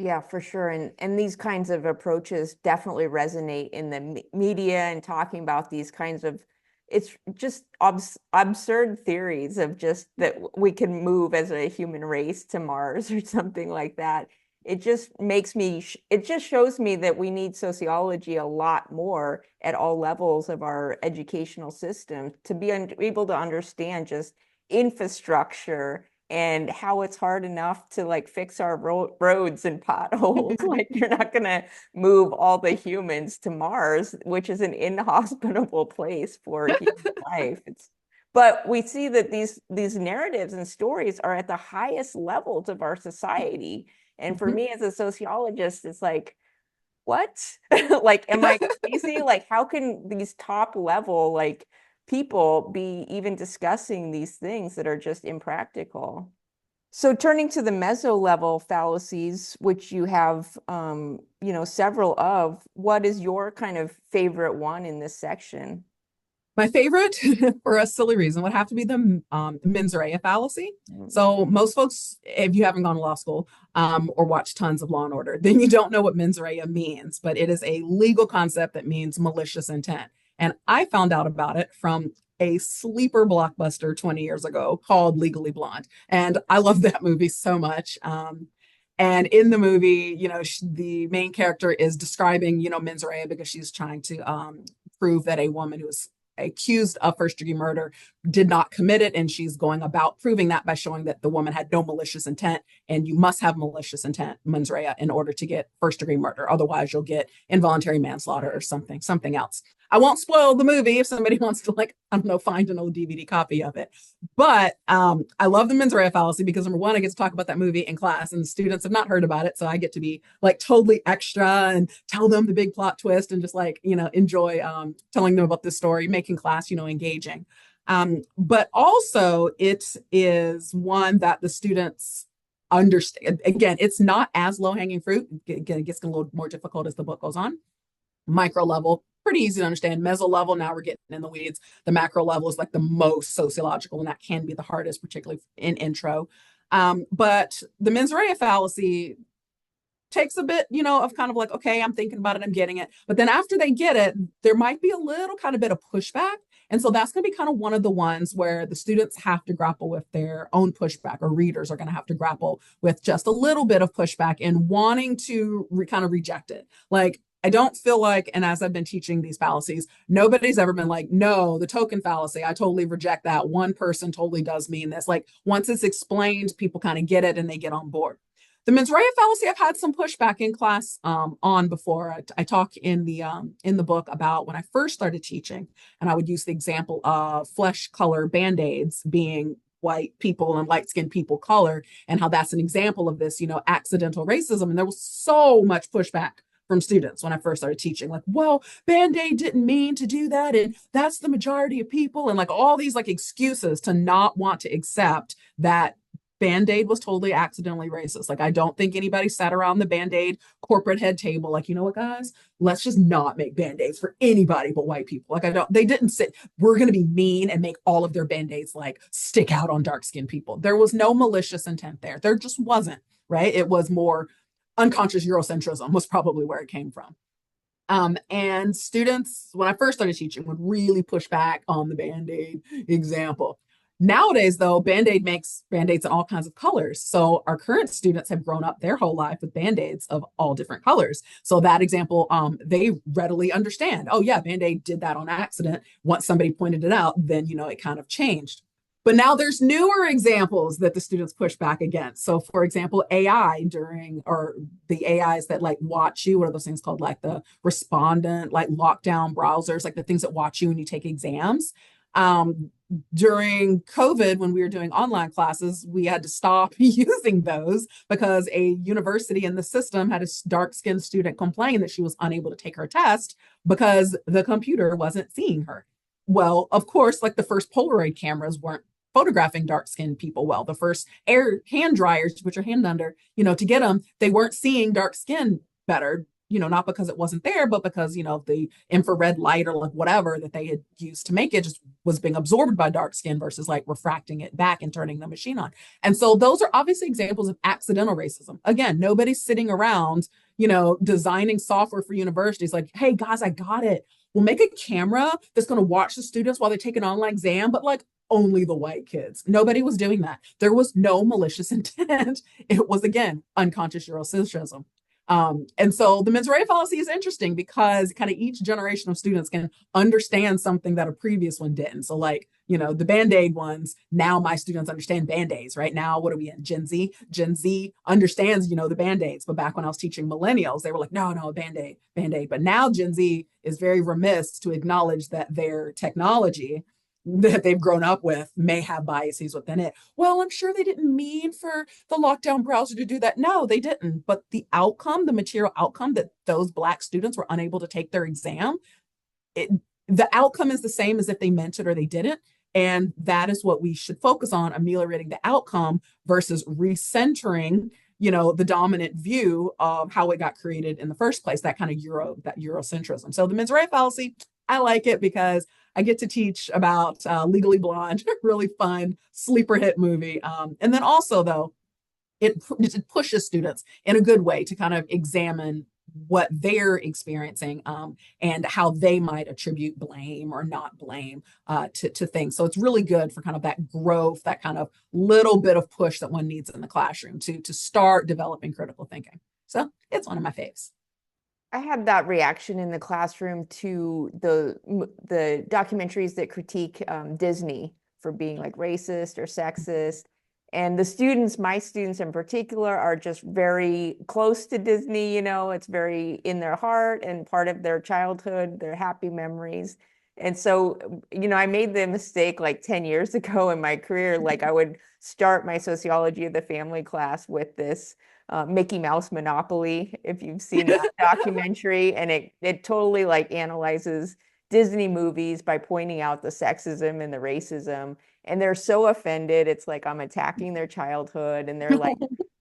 Speaker 1: Yeah, for sure. And these kinds of approaches definitely resonate in the media and talking about these kinds of, it's just absurd theories of just that we can move as a human race to Mars or something like that. It just makes me, it just shows me that we need sociology a lot more at all levels of our educational system to be able to understand just infrastructure and how it's hard enough to like fix our roads and potholes. Like you're not gonna move all the humans to Mars, which is an inhospitable place for human life. But we see that these narratives and stories are at the highest levels of our society. And for me as a sociologist, it's like, what? Like, am I crazy? Like, how can these top level like people be even discussing these things that are just impractical? So turning to the meso-level fallacies, which you have, several of, what is your kind of favorite one in this section?
Speaker 2: My favorite, for a silly reason, would have to be the mens rea fallacy. So most folks, if you haven't gone to law school or watched tons of Law and Order, then you don't know what mens rea means. But it is a legal concept that means malicious intent. And I found out about it from a sleeper blockbuster 20 years ago called Legally Blonde. And I love that movie so much. And in the movie, the main character is describing, mens rea because she's trying to prove that a woman who is accused of first-degree murder did not commit it, and she's going about proving that by showing that the woman had no malicious intent, and you must have malicious intent, mens rea, in order to get first-degree murder. Otherwise, you'll get involuntary manslaughter or something else. I won't spoil the movie if somebody wants to, find an old DVD copy of it. But I love the mens rea fallacy because, number one, I get to talk about that movie in class, and students have not heard about it, so I get to be totally extra and tell them the big plot twist and just enjoy telling them about this story, making class engaging. But also it is one that the students understand. Again, it's not as low-hanging fruit. Again, it gets a little more difficult as the book goes on. Micro level, pretty easy to understand. Meso-level, now we're getting in the weeds. The macro level is like the most sociological, and that can be the hardest, particularly in intro. But the mens rea fallacy, takes a bit, of kind of like, okay, I'm thinking about it, I'm getting it. But then after they get it, there might be a little kind of bit of pushback. And so that's going to be kind of one of the ones where the students have to grapple with their own pushback, or readers are going to have to grapple with just a little bit of pushback and wanting to kind of reject it. Like, I don't feel like, and as I've been teaching these fallacies, nobody's ever been like, no, the token fallacy, I totally reject that. One person totally does mean this. Like, once it's explained, people kind of get it and they get on board. The mens rea fallacy, I've had some pushback in class on before. I talk in the book about when I first started teaching, and I would use the example of flesh color band-aids being white people and light-skinned people color, and how that's an example of this, accidental racism. And there was so much pushback from students when I first started teaching, like, well, Band-Aid didn't mean to do that, and that's the majority of people, and like all these like excuses to not want to accept that Band-Aid was totally accidentally racist. Like, I don't think anybody sat around the Band-Aid corporate head table like, you know what, guys, let's just not make Band-Aids for anybody but white people. Like, they didn't sit, we're going to be mean and make all of their Band-Aids like stick out on dark-skinned people. There was no malicious intent there. There just wasn't, right? It was more unconscious Eurocentrism was probably where it came from. And students, when I first started teaching, would really push back on the Band-Aid example. Nowadays, though, Band-Aid makes Band-Aids in all kinds of colors. So our current students have grown up their whole life with Band-Aids of all different colors. So that example, they readily understand. Oh, yeah, Band-Aid did that on accident. Once somebody pointed it out, then, it kind of changed. But now there's newer examples that the students push back against. So for example, AI or the AIs that like watch you, what are those things called? Like the respondent, like lockdown browsers, like the things that watch you when you take exams. During COVID, when we were doing online classes, we had to stop using those because a university in the system had a dark-skinned student complain that she was unable to take her test because the computer wasn't seeing her. Well, of course, like the first Polaroid cameras weren't photographing dark-skinned people well. The first hand dryers to put your hand under, to get them, they weren't seeing dark skin better, not because it wasn't there, but because, the infrared light or like whatever that they had used to make it just was being absorbed by dark skin versus like refracting it back and turning the machine on. And so those are obviously examples of accidental racism. Again, nobody's sitting around, designing software for universities like, hey guys, I got it. We'll make a camera that's going to watch the students while they take an online exam, but like only the white kids. Nobody was doing that. There was no malicious intent. It was, again, unconscious Eurocentrism. And so the mens rea fallacy is interesting because kind of each generation of students can understand something that a previous one didn't. So like, the Band-Aid ones, now my students understand Band-Aids, right? Now, what are we in? Gen Z? Gen Z understands, the Band-Aids. But back when I was teaching millennials, they were like, no, Band-Aid, Band-Aid. But now Gen Z is very remiss to acknowledge that their technology that they've grown up with may have biases within it. Well, I'm sure they didn't mean for the lockdown browser to do that. No, they didn't. But the outcome, the material outcome that those Black students were unable to take their exam, the outcome is the same as if they meant it or they didn't. And that is what we should focus on, ameliorating the outcome versus recentering, the dominant view of how it got created in the first place, that kind of Eurocentrism. So the mens rea fallacy, I like it because I get to teach about Legally Blonde, really fun sleeper hit movie. And then also, though, it pushes students in a good way to kind of examine what they're experiencing and how they might attribute blame or not blame to things. So it's really good for kind of that growth, that kind of little bit of push that one needs in the classroom to start developing critical thinking. So it's one of my faves.
Speaker 1: I had that reaction in the classroom to the documentaries that critique Disney for being like racist or sexist. And the students, my students in particular, are just very close to Disney, it's very in their heart and part of their childhood, their happy memories. And so, I made the mistake like 10 years ago in my career, like I would start my sociology of the family class with this Mickey Mouse Monopoly, if you've seen that documentary, and it totally like analyzes Disney movies by pointing out the sexism and the racism. And they're so offended. It's like I'm attacking their childhood. And they're like,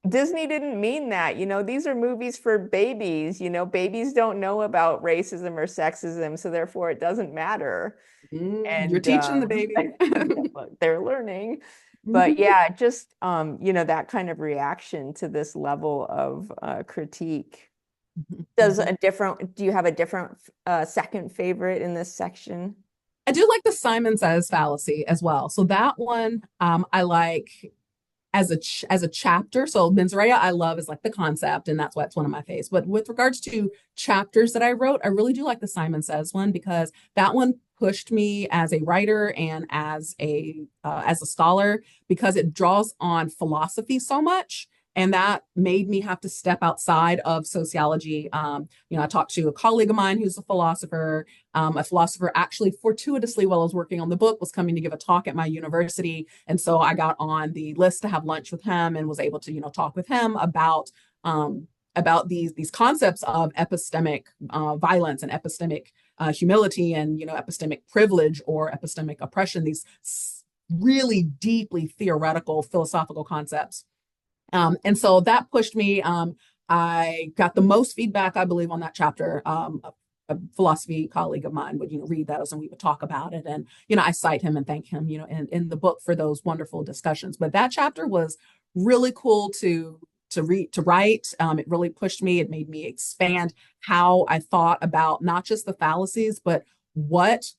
Speaker 1: Disney didn't mean that. These are movies for babies. Babies don't know about racism or sexism. So therefore, it doesn't matter.
Speaker 2: You're teaching the baby.
Speaker 1: They're learning. But yeah, just that kind of reaction to this level of critique. Do you have a different second favorite in this section?
Speaker 2: I do like the Simon Says fallacy as well. So that one I like as a chapter. So mens rea I love is like the concept, and that's why it's one of my faves. But with regards to chapters that I wrote, I really do like the Simon Says one because that one pushed me as a writer and as a scholar because it draws on philosophy so much. And that made me have to step outside of sociology. I talked to a colleague of mine who's a philosopher actually fortuitously while I was working on the book was coming to give a talk at my university. And so I got on the list to have lunch with him and was able to, talk with him about these concepts of epistemic violence and epistemic humility and, epistemic privilege or epistemic oppression, these really deeply theoretical philosophical concepts. And so that pushed me. I got the most feedback, I believe, on that chapter. A philosophy colleague of mine would, read those and we would talk about it. And, I cite him and thank him, in the book for those wonderful discussions. But that chapter was really cool to write. It really pushed me. It made me expand how I thought about not just the fallacies, but what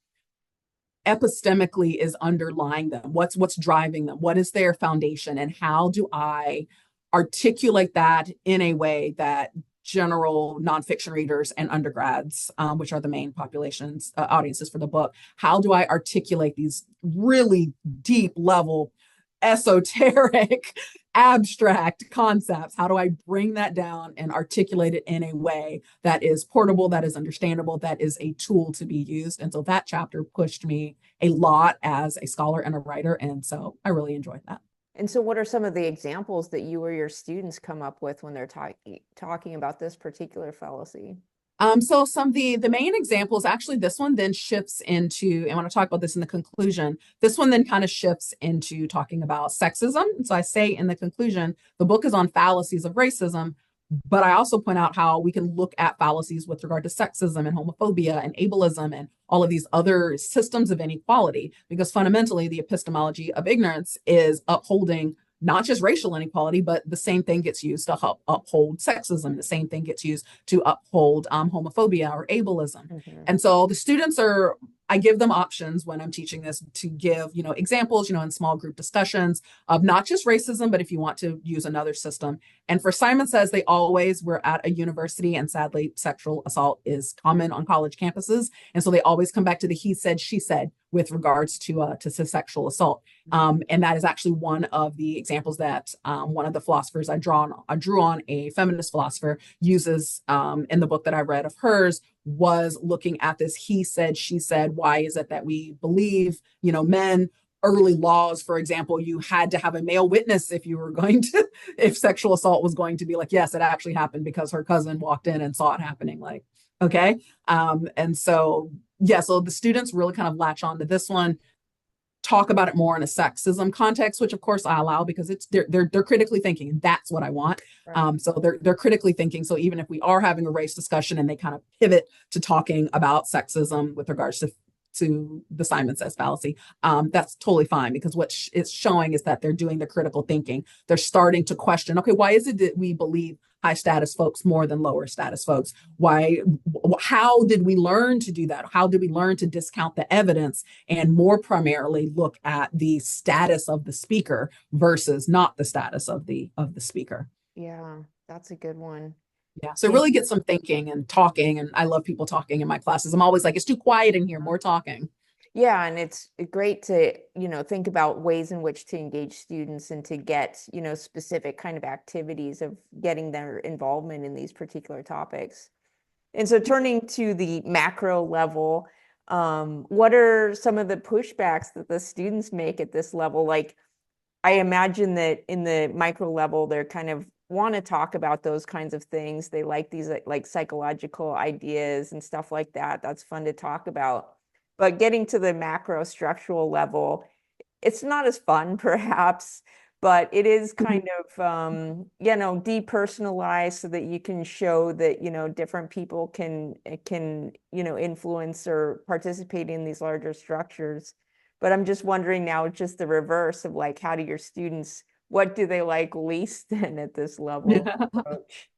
Speaker 2: epistemically is underlying them, what's driving them, what is their foundation, and how do I articulate that in a way that general nonfiction readers and undergrads, which are the main populations audiences for the book, how do I articulate these really deep level esoteric abstract concepts? How do I bring that down and articulate it in a way that is portable, that is understandable, that is a tool to be used? And so that chapter pushed me a lot as a scholar and a writer. And so I really enjoyed that.
Speaker 1: And so what are some of the examples that you or your students come up with when they're talking about this particular fallacy?
Speaker 2: So some of the main examples, actually, this one then shifts into, and I want to talk about this in the conclusion, this one then kind of shifts into talking about sexism. And so I say in the conclusion, the book is on fallacies of racism, but I also point out how we can look at fallacies with regard to sexism and homophobia and ableism and all of these other systems of inequality, because fundamentally the epistemology of ignorance is upholding not just racial inequality, but the same thing gets used to uphold sexism. The same thing gets used to uphold homophobia or ableism.
Speaker 1: Mm-hmm.
Speaker 2: And so the students I give them options when I'm teaching this to give, examples, in small group discussions of not just racism, but if you want to use another system. And for Simon Says, we're at a university, and sadly, sexual assault is common on college campuses. And so they always come back to the he said, she said with regards to sexual assault. And that is actually one of the examples that one of the philosophers I drew on, a feminist philosopher, uses in the book that I read of hers, was looking at this he said, she said. Why is it that we believe, men, early laws, for example, you had to have a male witness if you were going to, if sexual assault was going to be like, yes, it actually happened because her cousin walked in and saw it happening. Like, okay. And so, yeah, so the students really kind of latch on to this one, talk about it more in a sexism context, which of course I allow because they're critically thinking, and that's what I want. Right. So they're critically thinking. So even if we are having a race discussion and they kind of pivot to talking about sexism with regards to the Simon Says fallacy, that's totally fine, because what it's showing is that they're doing the critical thinking. They're starting to question, okay, why is it that we believe high status folks more than lower status folks? How did we learn to do that? How did we learn to discount the evidence and more primarily look at the status of the speaker versus not the status of the speaker?
Speaker 1: Yeah, that's a good one.
Speaker 2: Yeah, so really get some thinking and talking. And I love people talking in my classes. I'm always like, it's too quiet in here, more talking.
Speaker 1: Yeah, and it's great to, think about ways in which to engage students and to get, specific kind of activities of getting their involvement in these particular topics. And so turning to the macro level, what are some of the pushbacks that the students make at this level? Like, I imagine that in the micro level, they're kind of want to talk about those kinds of things. They like these like psychological ideas and stuff like that. That's fun to talk about. But getting to the macro structural level, it's not as fun perhaps, but it is kind of, depersonalized so that you can show that, different people can, influence or participate in these larger structures. But I'm just wondering now, just the reverse of like, how do your students, what do they like least then at this level of approach?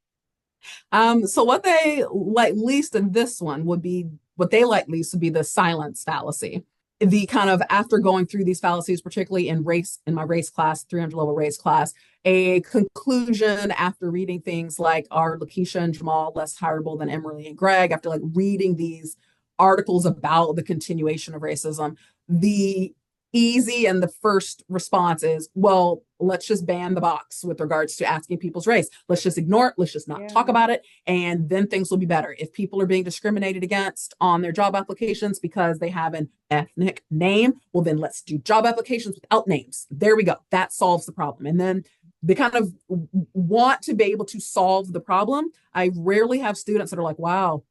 Speaker 2: So what they like least in this one would be what they like least would be the silence fallacy. The kind of after going through these fallacies, particularly in race, in my race class, 300 level race class, a conclusion after reading things like are Lakeisha and Jamal less hireable than Emily and Greg, after like reading these articles about the continuation of racism, the easy and the first response is, well, let's just ban the box with regards to asking people's race. Let's just ignore it. Let's just not talk about it. And then things will be better. If people are being discriminated against on their job applications because they have an ethnic name, well, then let's do job applications without names. There we go. That solves the problem. And then they kind of want to be able to solve the problem. I rarely have students that are like, wow,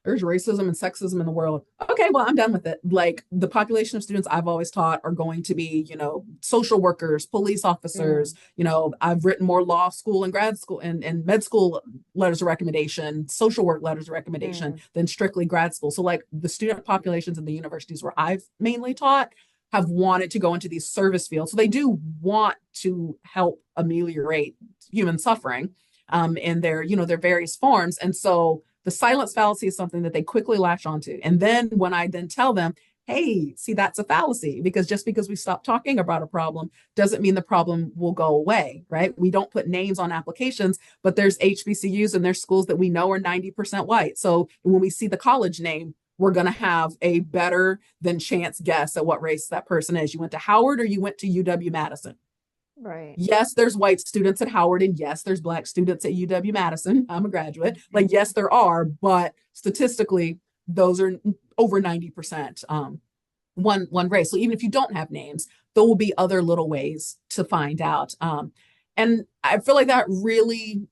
Speaker 2: there's racism and sexism in the world. Okay, well, I'm done with it. Like the population of students I've always taught are going to be, social workers, police officers. I've written more law school and grad school and med school letters of recommendation, social work letters of recommendation than strictly grad school. So like the student populations in the universities where I've mainly taught have wanted to go into these service fields. So they do want to help ameliorate human suffering in their various forms. And so the silence fallacy is something that they quickly latch onto. And then when I then tell them, hey, see, that's a fallacy, because just because we stop talking about a problem doesn't mean the problem will go away, right? We don't put names on applications, but there's HBCUs and there's schools that we know are 90% white. So when we see the college name, we're going to have a better than chance guess at what race that person is. You went to Howard or you went to UW-Madison.
Speaker 1: Right.
Speaker 2: Yes, there's white students at Howard, and yes, there's Black students at UW-Madison. I'm a graduate. Like, yes, there are, but statistically, those are over 90% one race. So even if you don't have names, there will be other little ways to find out. And I feel like that really,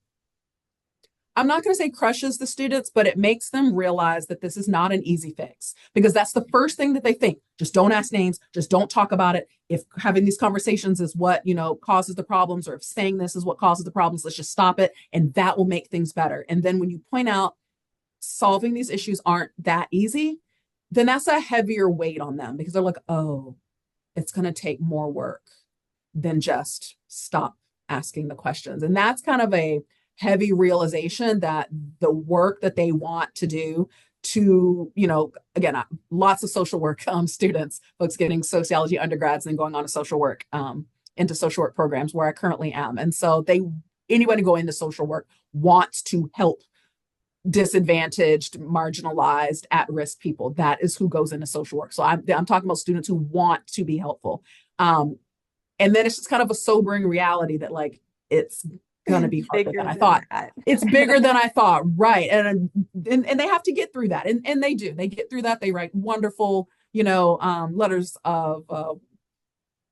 Speaker 2: I'm not going to say crushes the students, but it makes them realize that this is not an easy fix, because that's the first thing that they think. Just don't ask names. Just don't talk about it. If having these conversations is what, causes the problems, or if saying this is what causes the problems, let's just stop it. And that will make things better. And then when you point out solving these issues aren't that easy, then that's a heavier weight on them, because they're like, oh, it's going to take more work than just stop asking the questions. And that's kind of a heavy realization that the work that they want to do to, again, lots of social work students, folks getting sociology undergrads and then going on to social work, into social work programs where I currently am. And so anyone going into social work wants to help disadvantaged, marginalized, at-risk people. That is who goes into social work. So I'm talking about students who want to be helpful. And then it's just kind of a sobering reality that like, it's going to be harder than I thought. It's bigger than I thought. Right. And they have to get through that. And they do. They get through that. They write wonderful, letters of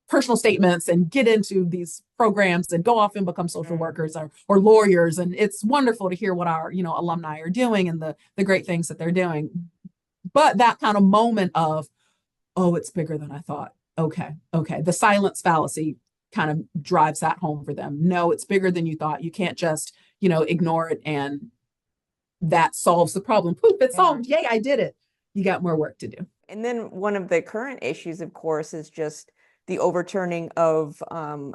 Speaker 2: personal statements and get into these programs and go off and become social workers or lawyers. And it's wonderful to hear what our, alumni are doing and the great things that they're doing. But that kind of moment of, oh, it's bigger than I thought. Okay. The silence fallacy kind of drives that home for them. No, it's bigger than you thought. You can't just, ignore it and that solves the problem. Poof, it's solved. Yay, I did it. You got more work to do.
Speaker 1: And then one of the current issues, of course, is just the overturning of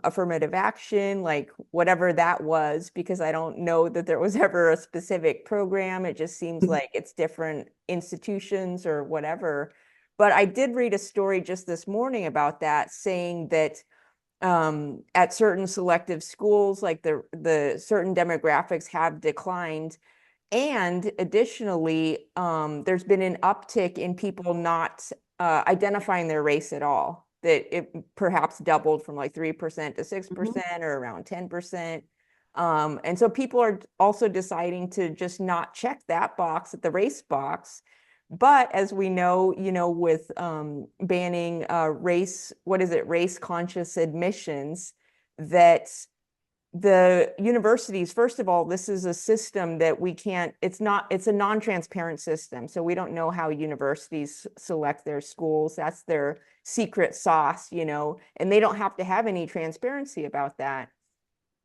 Speaker 1: affirmative action, like whatever that was, because I don't know that there was ever a specific program. It just seems like it's different institutions or whatever. But I did read a story just this morning about that, saying that at certain selective schools, like the certain demographics have declined. And additionally, there's been an uptick in people not identifying their race at all, that it perhaps doubled from like 3% to 6% or around 10%. And so people are also deciding to just not check that box at the race box. But as we know, with banning race conscious admissions, that the universities, first of all, this is a system that it's a non-transparent system. So we don't know how universities select their schools. That's their secret sauce, and they don't have to have any transparency about that.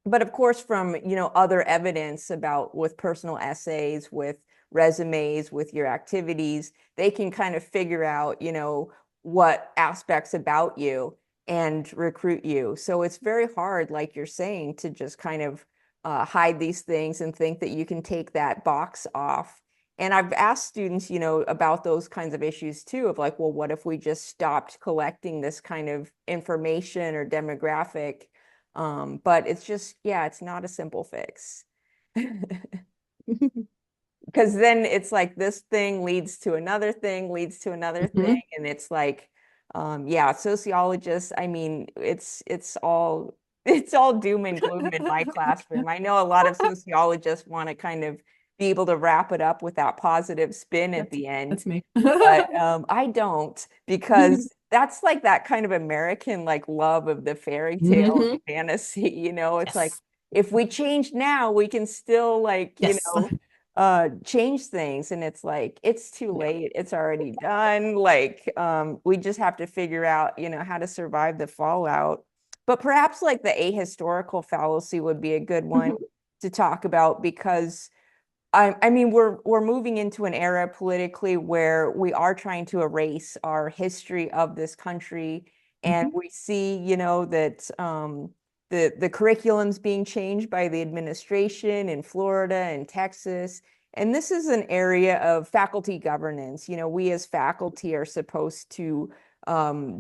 Speaker 1: But of course, from, other evidence with personal essays, with resumes, with your activities, they can kind of figure out, what aspects about you and recruit you. So it's very hard, like you're saying, to just kind of hide these things and think that you can take that box off. And I've asked students, about those kinds of issues too, of like, well, what if we just stopped collecting this kind of information or demographic? But it's just, yeah, it's not a simple fix. Because then it's like this thing leads to another thing, leads to another thing. And it's like, yeah, sociologists, I mean, it's all doom and gloom in my classroom. I know a lot of sociologists want to kind of be able to wrap it up with that positive spin at the end.
Speaker 2: That's me.
Speaker 1: But I don't, because that's like that kind of American like love of the fairy tale and fantasy, it's like,
Speaker 2: Yes.
Speaker 1: if we change now, we can still like,
Speaker 2: Yes.
Speaker 1: change things. And it's like, it's too
Speaker 2: Yeah.
Speaker 1: late. It's already done. Like, we just have to figure out, how to survive the fallout. But perhaps like the ahistorical fallacy would be a good one to talk about, because I mean, we're moving into an era politically where we are trying to erase our history of this country, and we see, that the curriculum's being changed by the administration in Florida and Texas, and this is an area of faculty governance. We as faculty are supposed to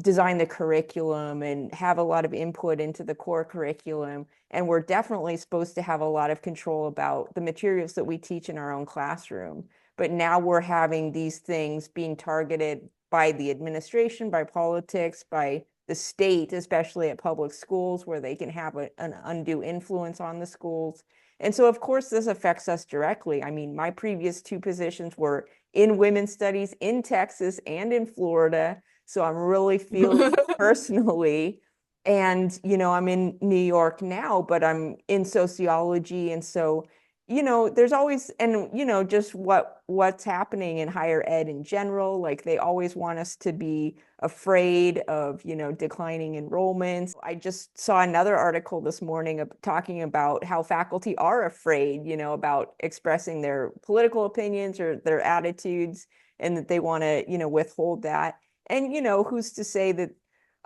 Speaker 1: design the curriculum and have a lot of input into the core curriculum. And we're definitely supposed to have a lot of control about the materials that we teach in our own classroom. But now we're having these things being targeted by the administration, by politics, by the state, especially at public schools, where they can have an undue influence on the schools. And so, of course, this affects us directly. I mean, my previous two positions were in women's studies in Texas and in Florida. So I'm really feeling personally. And, I'm in New York now, but I'm in sociology. And so, there's always, and, just what's happening in higher ed in general, like they always want us to be afraid of, declining enrollments. I just saw another article this morning talking about how faculty are afraid, about expressing their political opinions or their attitudes, and that they want to, withhold that. And, who's to say that,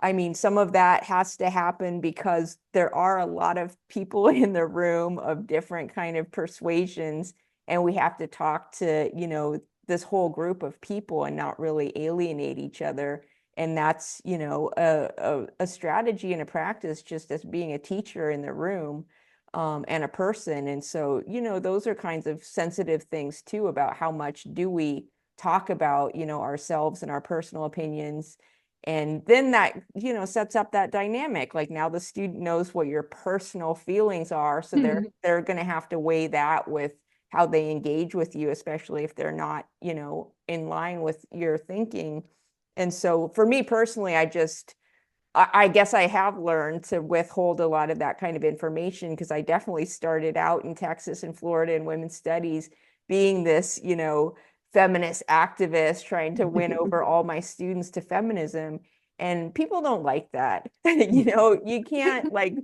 Speaker 1: I mean, some of that has to happen because there are a lot of people in the room of different kind of persuasions, and we have to talk to, this whole group of people and not really alienate each other. And that's, a strategy and a practice just as being a teacher in the room, and a person. And so, those are kinds of sensitive things too, about how much do we talk about, ourselves and our personal opinions. And then that, sets up that dynamic. Like now the student knows what your personal feelings are. So they're going to have to weigh that with how they engage with you, especially if they're not, in line with your thinking. And so for me personally, I guess I have learned to withhold a lot of that kind of information, because I definitely started out in Texas and Florida in women's studies being this, feminist activist trying to win over all my students to feminism. And people don't like that. You can't like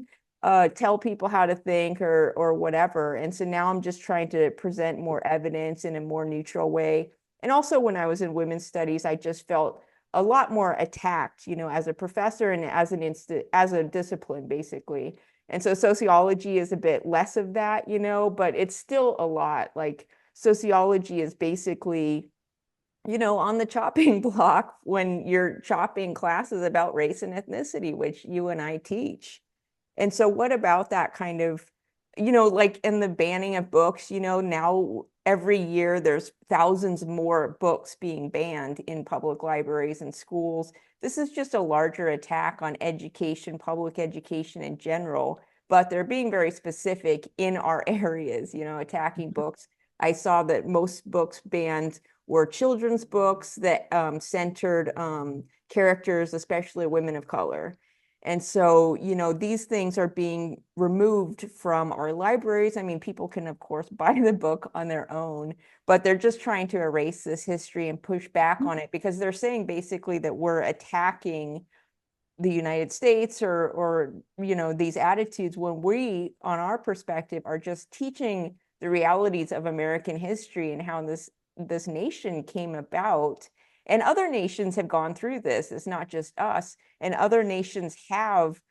Speaker 1: tell people how to think or whatever. And so now I'm just trying to present more evidence in a more neutral way. And also when I was in women's studies, I just felt a lot more attacked, as a professor and as as a discipline, basically. And so sociology is a bit less of that, but it's still a lot. Like sociology is basically, on the chopping block when you're chopping classes about race and ethnicity, which you and I teach. And so what about that kind of, like in the banning of books, now every year there's thousands more books being banned in public libraries and schools. This is just a larger attack on education, public education in general, but they're being very specific in our areas, attacking books. I saw that most books banned were children's books that centered characters, especially women of color. And so, these things are being removed from our libraries. I mean, people can, of course, buy the book on their own, but they're just trying to erase this history and push back on it, because they're saying basically that we're attacking the United States or these attitudes, when we, on our perspective, are just teaching the realities of American history and how this nation came about. And other nations have gone through this. It's not just us. And other nations have,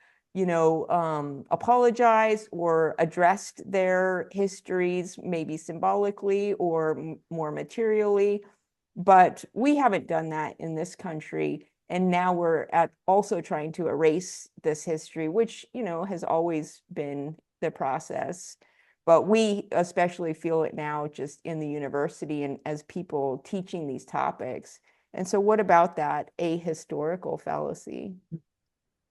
Speaker 1: apologized or addressed their histories, maybe symbolically or more materially. But we haven't done that in this country. And now we're also trying to erase this history, which, has always been the process. But we especially feel it now just in the university and as people teaching these topics. And so what about that ahistorical fallacy?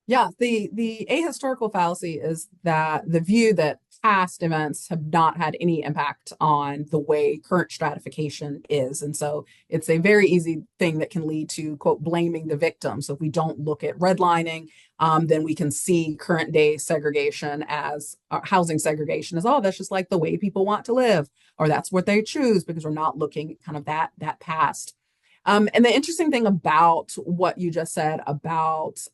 Speaker 2: Yeah, the ahistorical fallacy is that the view that past events have not had any impact on the way current stratification is. And so it's a very easy thing that can lead to, quote, blaming the victim. So if we don't look at redlining, then we can see current day segregation as housing segregation as, oh, that's just like the way people want to live, or that's what they choose, because we're not looking at kind of that past. And the interesting thing about what you just said about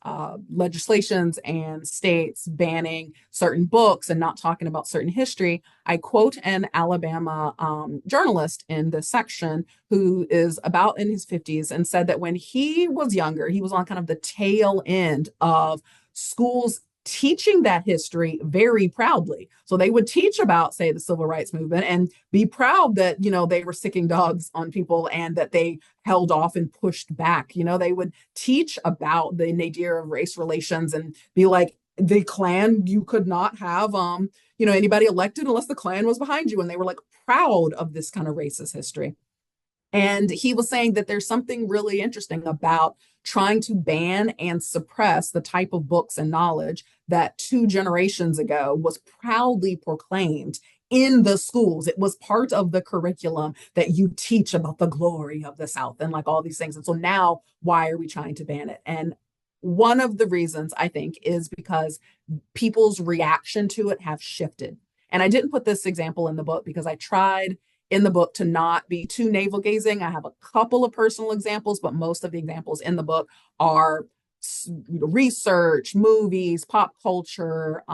Speaker 2: legislations and states banning certain books and not talking about certain history, I quote an Alabama journalist in this section who is about in his 50s and said that when he was younger, he was on kind of the tail end of schools teaching that history very proudly. So they would teach about, say, the civil rights movement and be proud that, they were sicking dogs on people and that they held off and pushed back. They would teach about the nadir of race relations and be like, the Klan, you could not have, anybody elected unless the Klan was behind you. And they were like proud of this kind of racist history. And he was saying that there's something really interesting about trying to ban and suppress the type of books and knowledge that 2 generations ago was proudly proclaimed in the schools. It was part of the curriculum that you teach about the glory of the South and like all these things. And so now, why are we trying to ban it? And one of the reasons I think is because people's reaction to it have shifted. And I didn't put this example in the book because I tried in the book to not be too navel gazing. I have a couple of personal examples, but most of the examples in the book are research, movies, pop culture,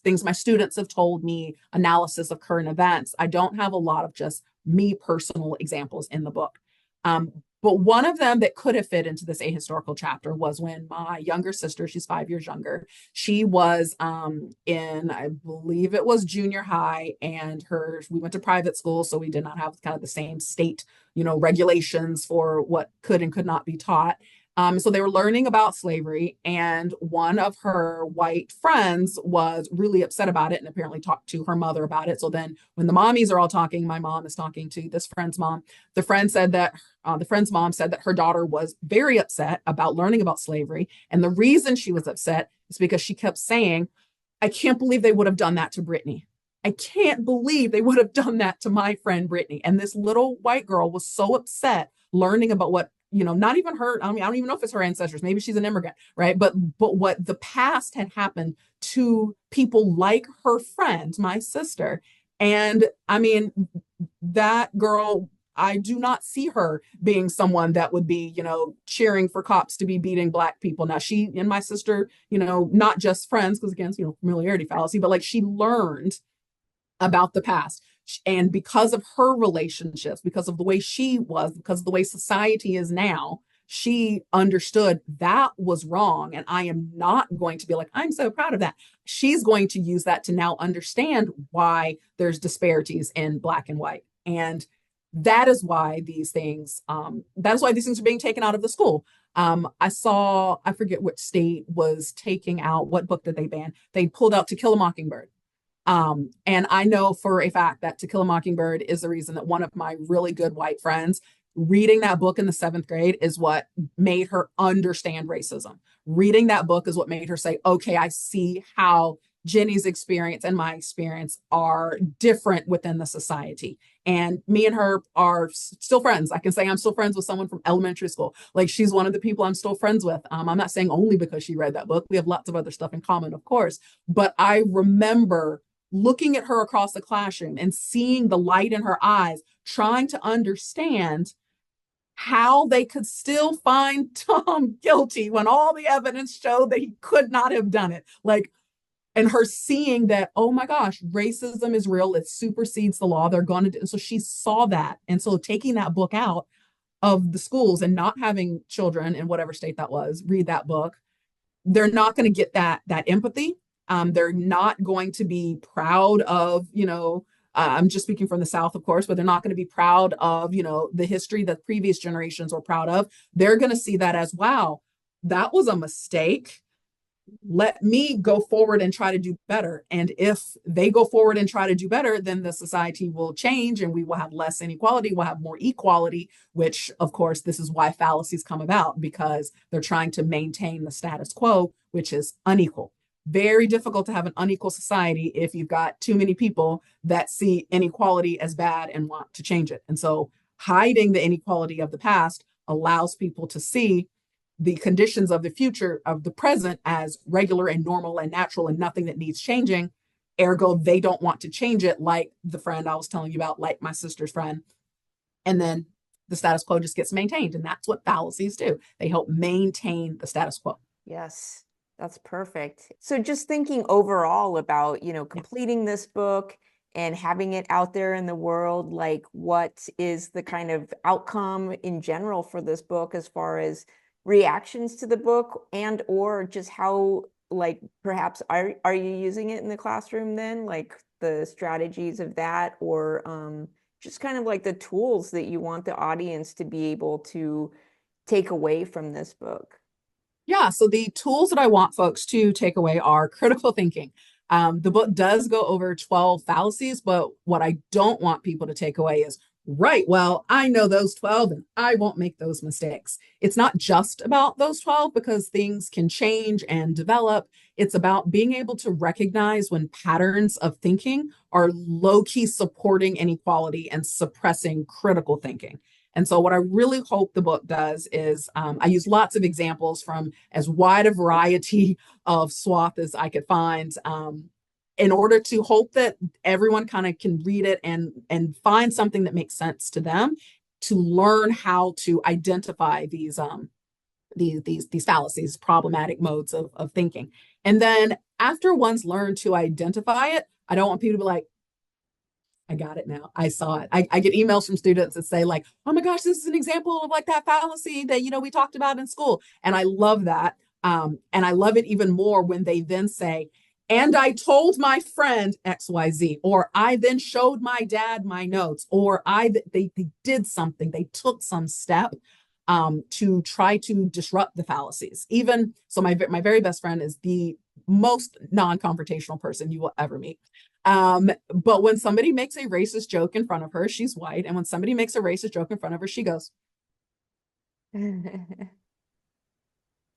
Speaker 2: things my students have told me, analysis of current events. I don't have a lot of just me personal examples in the book. But one of them that could have fit into this ahistorical chapter was when my younger sister, she's 5 years younger, she was in, I believe it was junior high, and we went to private school, so we did not have kind of the same state, regulations for what could and could not be taught. So they were learning about slavery, and one of her white friends was really upset about it and apparently talked to her mother about it. So then when the mommies are all talking, my mom is talking to this friend's mom. The friend's mom said that her daughter was very upset about learning about slavery. And the reason she was upset is because she kept saying, I can't believe they would have done that to Brittany. I can't believe they would have done that to my friend Brittany. And this little white girl was so upset learning about what, not even her, I don't even know if it's her ancestors, maybe she's an immigrant, right? But what the past had happened to people like her friend, my sister. And that girl, I do not see her being someone that would be, cheering for cops to be beating Black people. Now, she and my sister, not just friends, because again, familiarity fallacy, but like she learned about the past. And because of her relationships, because of the way she was, because of the way society is now, she understood that was wrong. And I am not going to be like, I'm so proud of that. She's going to use that to now understand why there's disparities in Black and white. And that is why these things are being taken out of the school. I forget what state was taking out, what book did they ban? They pulled out To Kill a Mockingbird. And I know for a fact that To Kill a Mockingbird is the reason that one of my really good white friends reading that book in the 7th grade is what made her understand racism. Reading that book is what made her say, okay, I see how Jenny's experience and my experience are different within the society. And me and her are still friends. I can say I'm still friends with someone from elementary school. Like she's one of the people I'm still friends with. I'm not saying only because she read that book. We have lots of other stuff in common, of course. But I remember looking at her across the classroom and seeing the light in her eyes, trying to understand how they could still find Tom guilty when all the evidence showed that he could not have done it. Like, and her seeing that, oh my gosh, racism is real. It supersedes the law. They're going to do. So she saw that. And so taking that book out of the schools and not having children in whatever state that was read that book, they're not going to get that empathy. They're not going to be proud of, I'm just speaking from the South, of course, but they're not going to be proud of, the history that previous generations were proud of. They're going to see that as, wow, that was a mistake. Let me go forward and try to do better. And if they go forward and try to do better, then the society will change and we will have less inequality, we'll have more equality, which of course, this is why fallacies come about, because they're trying to maintain the status quo, which is unequal. Very difficult to have an unequal society if you've got too many people that see inequality as bad and want to change it. And so hiding the inequality of the past allows people to see the conditions of the future, of the present, as regular and normal and natural and nothing that needs changing. Ergo, they don't want to change it, like the friend I was telling you about, like my sister's friend. And then the status quo just gets maintained. And that's what fallacies do. They help maintain the status quo.
Speaker 1: Yes, that's perfect. So just thinking overall about, completing this book and having it out there in the world, like what is the kind of outcome in general for this book as far as reactions to the book, and or just how, like, perhaps are you using it in the classroom then, like the strategies of that, or just kind of like the tools that you want the audience to be able to take away from this book?
Speaker 2: Yeah, so the tools that I want folks to take away are critical thinking. The book does go over 12 fallacies, but what I don't want people to take away is, right, well, I know those 12 and I won't make those mistakes. It's not just about those 12 because things can change and develop. It's about being able to recognize when patterns of thinking are low-key supporting inequality and suppressing critical thinking. And so what I really hope the book does is I use lots of examples from as wide a variety of swath as I could find, in order to hope that everyone kind of can read it and find something that makes sense to them, to learn how to identify these fallacies, problematic modes of thinking. And then after one's learned to identify it, I don't want people to be like, I got it now. I saw it. I get emails from students that say like, oh my gosh, this is an example of like that fallacy that, we talked about in school. And I love that. And I love it even more when they then say, and I told my friend XYZ, or I then showed my dad my notes, or they did something, they took some step to try to disrupt the fallacies. Even so, my very best friend is the most non-confrontational person you will ever meet. But when somebody makes a racist joke in front of her, she's white. And when somebody makes a racist joke in front of her, she goes,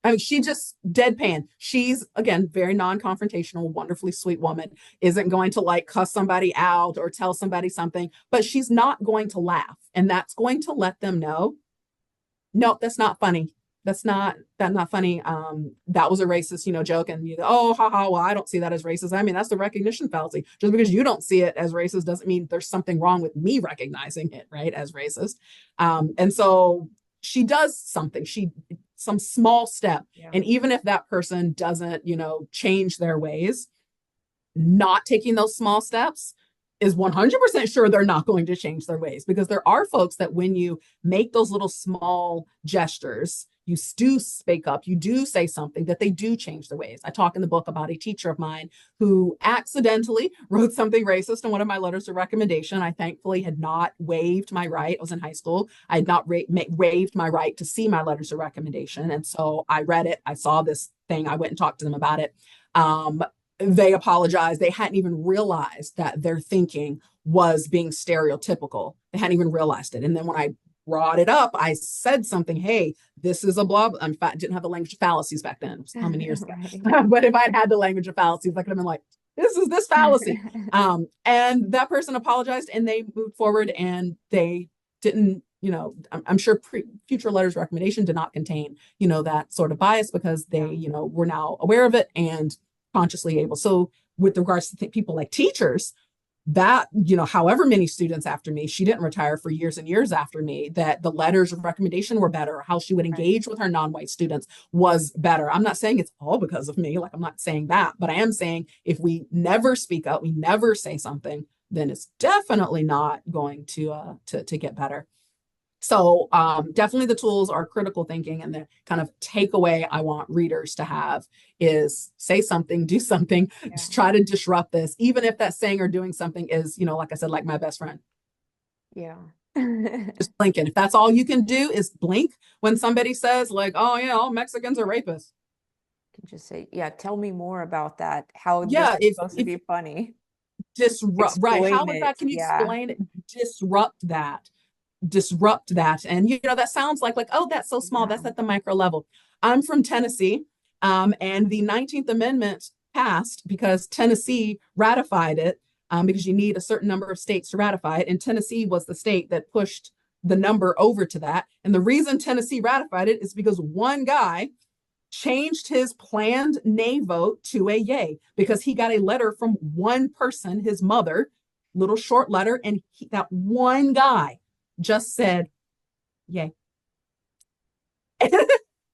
Speaker 2: I mean, she just deadpan. She's, again, very non-confrontational, wonderfully sweet woman, isn't going to like cuss somebody out or tell somebody something, but she's not going to laugh. And that's going to let them know, no, that's not funny. That's not funny. That was a racist, joke. And oh, haha, well, I don't see that as racist. I mean, that's the recognition fallacy. Just because you don't see it as racist doesn't mean there's something wrong with me recognizing it, right, as racist. And so she does something, some small step. Yeah. And even if that person doesn't, change their ways, not taking those small steps is 100% sure they're not going to change their ways, because there are folks that when you make those little small gestures, you do speak up, you do say something, that they do change their ways. I talk in the book about a teacher of mine who accidentally wrote something racist in one of my letters of recommendation. I thankfully had not waived my right. I was in high school. I had not waived my right to see my letters of recommendation. And so I read it. I saw this thing. I went and talked to them about it. They apologized. They hadn't even realized that their thinking was being stereotypical. They hadn't even realized it. And then when I brought it up, I said something, hey, this is a blah, blah. In fact, didn't have the language of fallacies back then. It was how many years ago? Right. But if I'd had the language of fallacies, I could have been like, this is this fallacy. And that person apologized and they moved forward, and they didn't, I'm sure future letters of recommendation did not contain, that sort of bias, because they, were now aware of it and consciously able. So with regards to people like teachers, that, however many students after me, she didn't retire for years and years after me, that the letters of recommendation were better, how she would engage with her non-white students was better. I'm not saying it's all because of me, like I'm not saying that, but I am saying if we never speak up, we never say something, then it's definitely not going to get better. So definitely the tools are critical thinking, and the kind of takeaway I want readers to have is say something, do something,
Speaker 1: Yeah.
Speaker 2: just try to disrupt this, even if that saying or doing something is, like I said, like my best friend.
Speaker 1: Yeah.
Speaker 2: Just blinking. If that's all you can do is blink when somebody says like, oh yeah, all Mexicans are rapists.
Speaker 1: Can just say, yeah, tell me more about that. How this
Speaker 2: Yeah,
Speaker 1: is
Speaker 2: if
Speaker 1: supposed to
Speaker 2: if
Speaker 1: be funny.
Speaker 2: disrupt, right, how
Speaker 1: Explain
Speaker 2: is
Speaker 1: it.
Speaker 2: that? Can you
Speaker 1: Yeah.
Speaker 2: explain it? Disrupt that. And that sounds like, oh, that's so small,
Speaker 1: Yeah.
Speaker 2: that's at the micro level. I'm from Tennessee, and the 19th Amendment passed because Tennessee ratified it, because you need a certain number of states to ratify it, and Tennessee was the state that pushed the number over to that. And the reason Tennessee ratified it is because one guy changed his planned nay vote to a yay because he got a letter from one person, his mother, little short letter, and that one guy just said yay.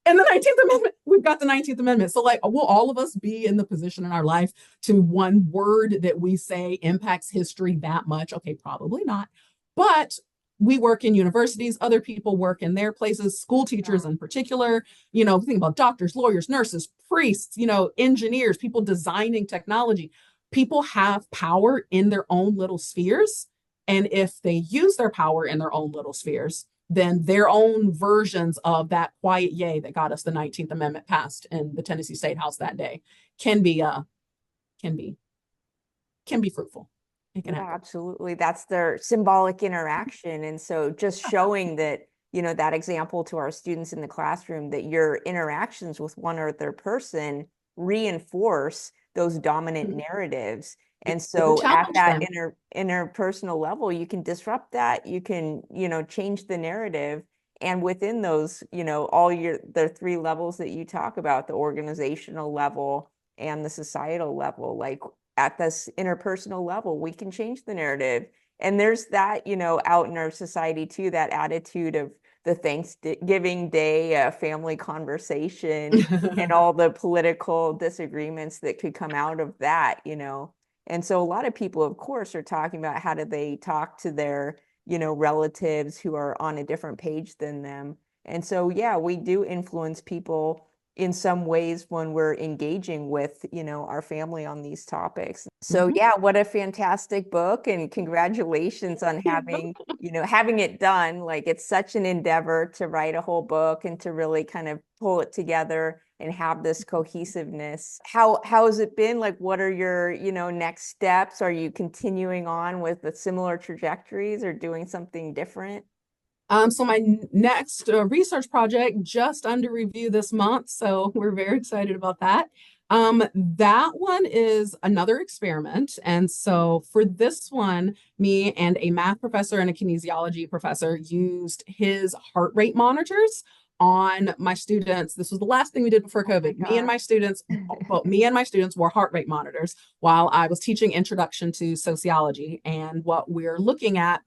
Speaker 2: And the 19th Amendment, we've got the 19th Amendment. So, like, will all of us be in the position in our life to one word that we say impacts history that much? Okay, probably not. But we work in universities, other people work in their places, school teachers
Speaker 1: Yeah.
Speaker 2: in particular, think about doctors, lawyers, nurses, priests, engineers, people designing technology. People have power in their own little spheres. And if they use their power in their own little spheres, then their own versions of that quiet yay that got us the 19th Amendment passed in the Tennessee State House that day can be can be can be fruitful. It can
Speaker 1: Yeah,
Speaker 2: happen.
Speaker 1: absolutely. That's their symbolic interaction. And so just showing that, that example to our students in the classroom, that your interactions with one other person reinforce those dominant narratives. And
Speaker 2: To
Speaker 1: so at
Speaker 2: challenge
Speaker 1: that
Speaker 2: them.
Speaker 1: interpersonal level, you can disrupt that. You can, change the narrative. And within those, all the three levels that you talk about, the organizational level and the societal level, like at this interpersonal level, we can change the narrative. And there's that, out in our society too, that attitude of the Thanksgiving Day family conversation and all the political disagreements that could come out of that. And so a lot of people, of course, are talking about how do they talk to their, relatives who are on a different page than them. And so, yeah, we do influence people in some ways when we're engaging with, our family on these topics. So
Speaker 2: Mhm.
Speaker 1: yeah, what a fantastic book, and congratulations on having it done. Like, it's such an endeavor to write a whole book and to really kind of pull it together and have this cohesiveness. How has it been? Like, what are your, next steps? Are you continuing on with the similar trajectories or doing something different?
Speaker 2: So my next research project just under review this month, so we're very excited about that. That one is another experiment, and so for this one, me and a math professor and a kinesiology professor used his heart rate monitors on my students. This was the last thing we did before
Speaker 1: Oh my
Speaker 2: COVID.
Speaker 1: gosh.
Speaker 2: Me and my students wore heart rate monitors while I was teaching Introduction to Sociology, and what we're looking at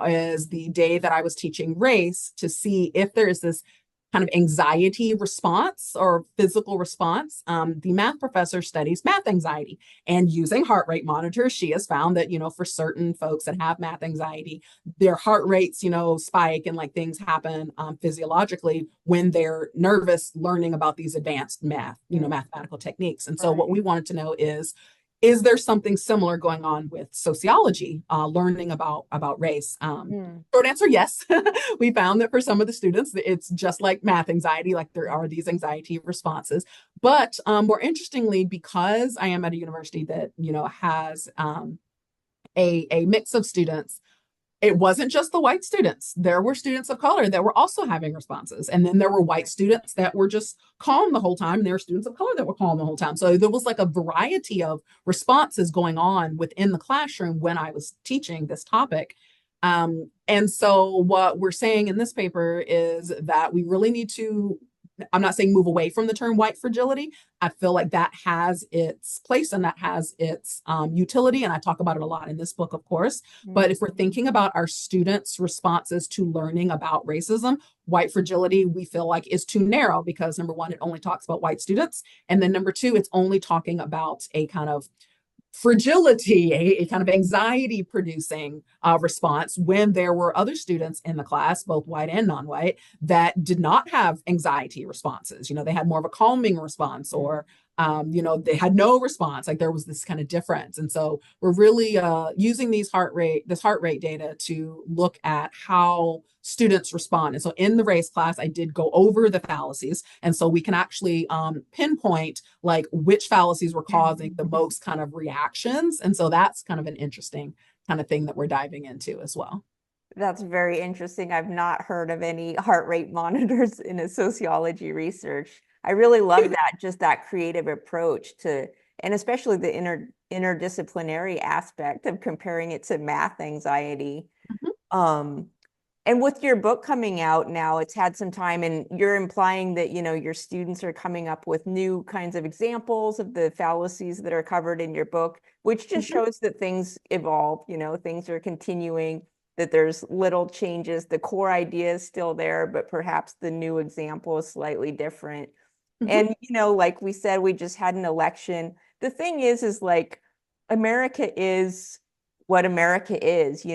Speaker 2: is the day that I was teaching race to see if there is this kind of anxiety response or physical response. The math professor studies math anxiety, and using heart rate monitors, she has found that, for certain folks that have math anxiety, their heart rates, spike, and like things happen physiologically when they're nervous learning about these advanced math,
Speaker 1: Mm,
Speaker 2: mathematical techniques. And so what
Speaker 1: right.
Speaker 2: we wanted to know is there something similar going on with sociology, learning about race?
Speaker 1: Mm,
Speaker 2: Short answer, yes. We found that for some of the students, it's just like math anxiety, like there are these anxiety responses. But more interestingly, because I am at a university that has a mix of students, it wasn't just the white students. There were students of color that were also having responses. And then there were white students that were just calm the whole time. And there were students of color that were calm the whole time. So there was like a variety of responses going on within the classroom when I was teaching this topic. And so what we're saying in this paper is that we really need to, I'm not saying move away from the term white fragility. I feel like that has its place and that has its utility. And I talk about it a lot in this book, of course. But if we're
Speaker 1: mm.
Speaker 2: thinking about our students' responses to learning about racism, white fragility, we feel like is too narrow because number one, it only talks about white students. And then number two, it's only talking about a kind of fragility, a kind of anxiety producing response when there were other students in the class, both white and non-white, that did not have anxiety responses. They had more of a calming response, or they had no response. Like there was this kind of difference. And so we're really using this heart rate data to look at how students respond. And so in the race class, I did go over the fallacies. And so we can actually pinpoint like which fallacies were causing the most kind of reactions. And so that's kind of an interesting kind of thing that we're diving into as well.
Speaker 1: That's very interesting. I've not heard of any heart rate monitors in a sociology research. I really love that, just that creative approach to, and especially the interdisciplinary aspect of comparing it to math anxiety. Um, and with your book coming out now, it's had some time, and you're implying that, your students are coming up with new kinds of examples of the fallacies that are covered in your book, which just shows that things evolve, things are continuing, that there's little changes. The core idea is still there, but perhaps the new example is slightly different. And, like we said, we just had an election. The thing is like, America is what America is,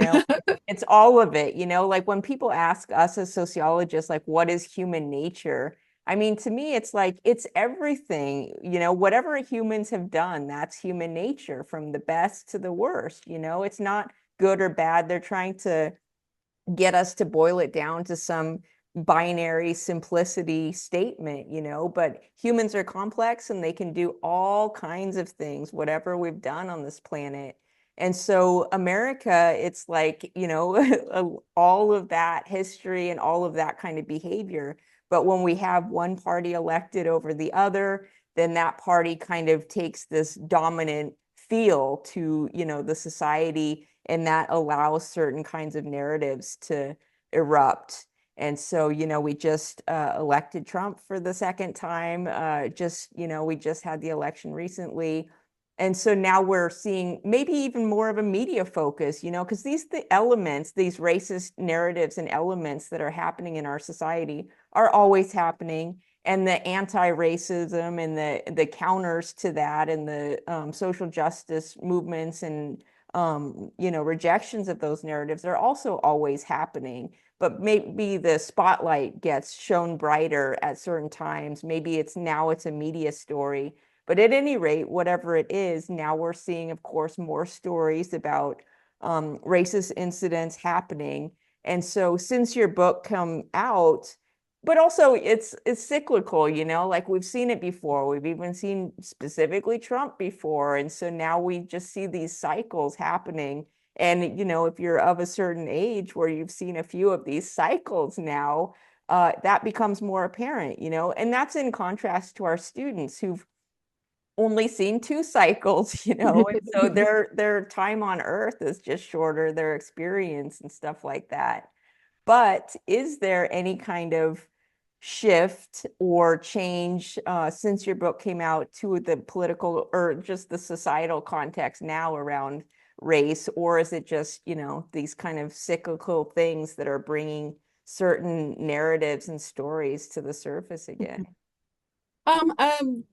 Speaker 1: it's all of it, like when people ask us as sociologists, like, what is human nature? I mean, to me, it's like, it's everything, whatever humans have done, that's human nature, from the best to the worst, it's not good or bad. They're trying to get us to boil it down to some binary simplicity statement, but humans are complex and they can do all kinds of things, whatever we've done on this planet. And so America, it's like, all of that history and all of that kind of behavior. But when we have one party elected over the other, then that party kind of takes this dominant feel to, the society, and that allows certain kinds of narratives to erupt. And so, we just elected Trump for the second time. We just had the election recently. And so now we're seeing maybe even more of a media focus, because these racist narratives and elements that are happening in our society are always happening. And the anti-racism and the counters to that, and the social justice movements and rejections of those narratives are also always happening. But maybe the spotlight gets shown brighter at certain times. Maybe it's a media story. But at any rate, whatever it is, now we're seeing, of course, more stories about racist incidents happening. And so since your book come out, but also it's cyclical, like we've seen it before. We've even seen specifically Trump before. And so now we just see these cycles happening. And, if you're of a certain age where you've seen a few of these cycles now, that becomes more apparent, and that's in contrast to our students who've only seen 2 cycles, and so their time on earth is just shorter, their experience and stuff like that. But is there any kind of shift or change since your book came out to the political or just the societal context now around race? Or is it just, these kind of cyclical things that are bringing certain narratives and stories to the surface again?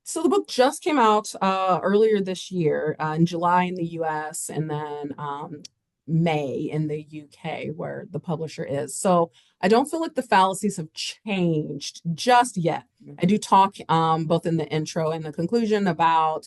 Speaker 2: So the book just came out earlier this year, in July in the US, and then May in the UK, where the publisher is. So I don't feel like the fallacies have changed just yet. I do talk both in the intro and the conclusion about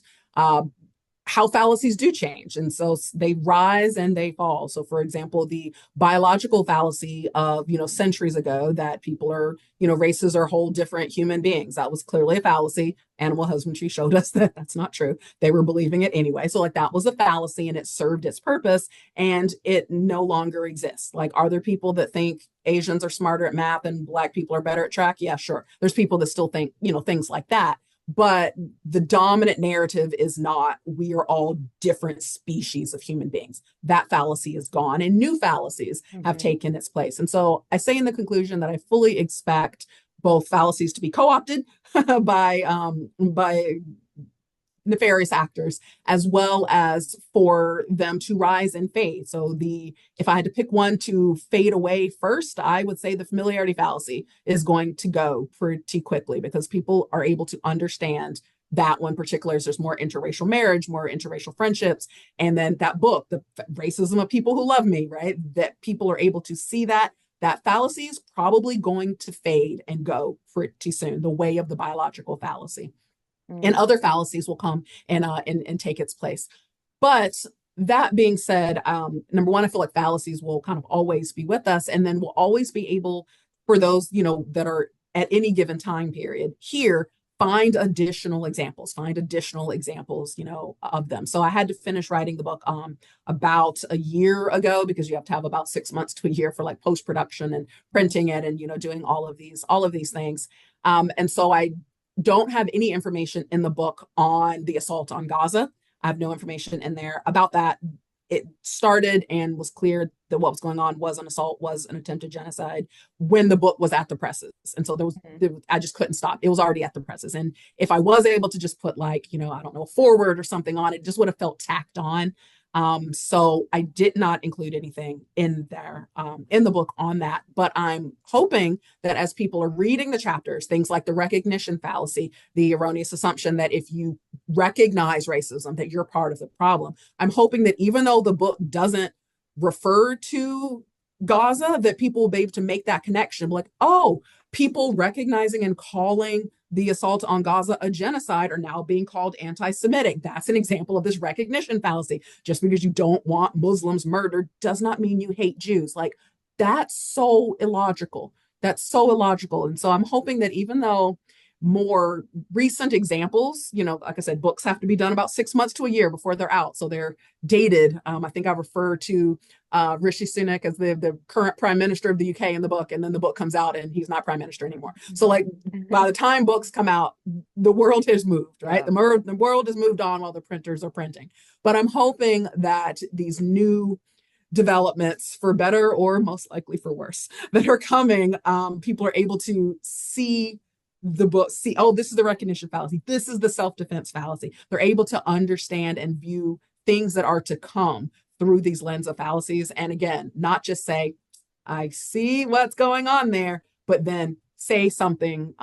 Speaker 2: how fallacies do change. And so they rise and they fall. So for example, the biological fallacy of, centuries ago, that people are, races are whole different human beings. That was clearly a fallacy. Animal husbandry showed us that that's not true. They were believing it anyway. So like that was a fallacy, and it served its purpose, and it no longer exists. Like, are there people that think Asians are smarter at math and Black people are better at track? Yeah, sure. There's people that still think, things like that. But the dominant narrative is not, we are all different species of human beings. That fallacy is gone, and new fallacies have taken its place. And so I say in the conclusion that I fully expect both fallacies to be co-opted by nefarious actors, as well as for them to rise and fade. So if I had to pick one to fade away first, I would say the familiarity fallacy is going to go pretty quickly, because people are able to understand that one particular is there's more interracial marriage, more interracial friendships. And then that book, The Racism of People Who Love Me, right? That people are able to see that fallacy is probably going to fade and go pretty soon, the way of the biological fallacy. And other fallacies will come and take its place. But that being said, number one, I feel like fallacies will kind of always be with us, and then we'll always be able, for those, that are at any given time period here, find additional examples, of them. So I had to finish writing the book about a year ago, because you have to have about 6 months to a year for like post-production and printing it and, doing all of these things. And so I don't have any information in the book on the assault on Gaza. I have no information in there about that. It started and was clear that what was going on was an assault, was an attempted genocide when the book was at the presses. And so I just couldn't stop. It was already at the presses. And if I was able to just put like, I don't know, a forward or something on it, just would have felt tacked on. So I did not include anything in there, in the book on that, but I'm hoping that as people are reading the chapters, things like the recognition fallacy, the erroneous assumption that if you recognize racism, that you're part of the problem. I'm hoping that even though the book doesn't refer to Gaza, that people will be able to make that connection. Like, oh, people recognizing and calling the assault on Gaza a genocide are now being called anti-Semitic. That's an example of this recognition fallacy. Just because you don't want Muslims murdered does not mean you hate Jews. Like, that's so illogical. That's so illogical. And so I'm hoping that even though more recent examples, like I said, books have to be done about 6 months to a year before they're out. So they're dated. I think I refer to Rishi Sunak as the current prime minister of the UK in the book, and then the book comes out and he's not prime minister anymore. So like by the time books come out, the world has moved, right? Yeah. The world has moved on while the printers are printing. But I'm hoping that these new developments, for better or most likely for worse, that are coming, people are able to see the book, see, oh, this is the recognition fallacy, this is the self-defense fallacy. They're able to understand and view things that are to come through these lens of fallacies. And again, not just say, I see what's going on there, but then say something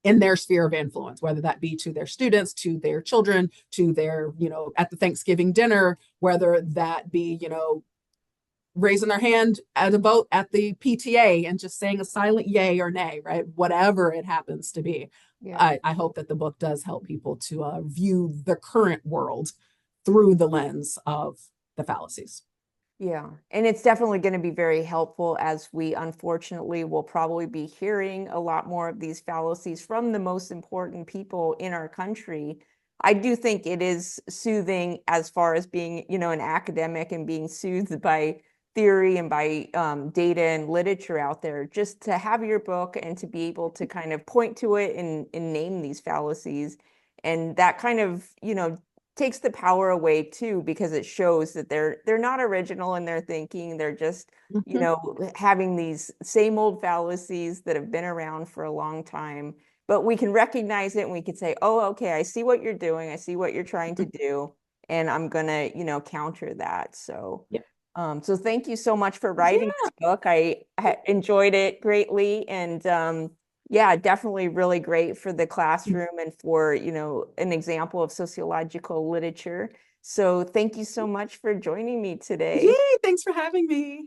Speaker 2: in their sphere of influence, whether that be to their students, to their children, to their, at the Thanksgiving dinner, whether that be, raising their hand at a vote at the PTA and just saying a silent yay or nay, right? Whatever it happens to be. Yeah. I hope that the book does help people to view the current world through the lens of the fallacies.
Speaker 1: Yeah, and it's definitely going to be very helpful, as we unfortunately will probably be hearing a lot more of these fallacies from the most important people in our country. I do think it is soothing as far as being, an academic and being soothed by theory and by data and literature out there, just to have your book and to be able to kind of point to it and name these fallacies. And that kind of, takes the power away too, because it shows that they're not original in their thinking. They're just, having these same old fallacies that have been around for a long time. But we can recognize it and we can say, oh, okay, I see what you're doing. I see what you're trying to do. And I'm going to, counter that. So,
Speaker 2: yeah.
Speaker 1: So thank you so much for writing this book. I enjoyed it greatly. And yeah, definitely really great for the classroom and for, an example of sociological literature. So thank you so much for joining me today.
Speaker 2: Yay, thanks for having me.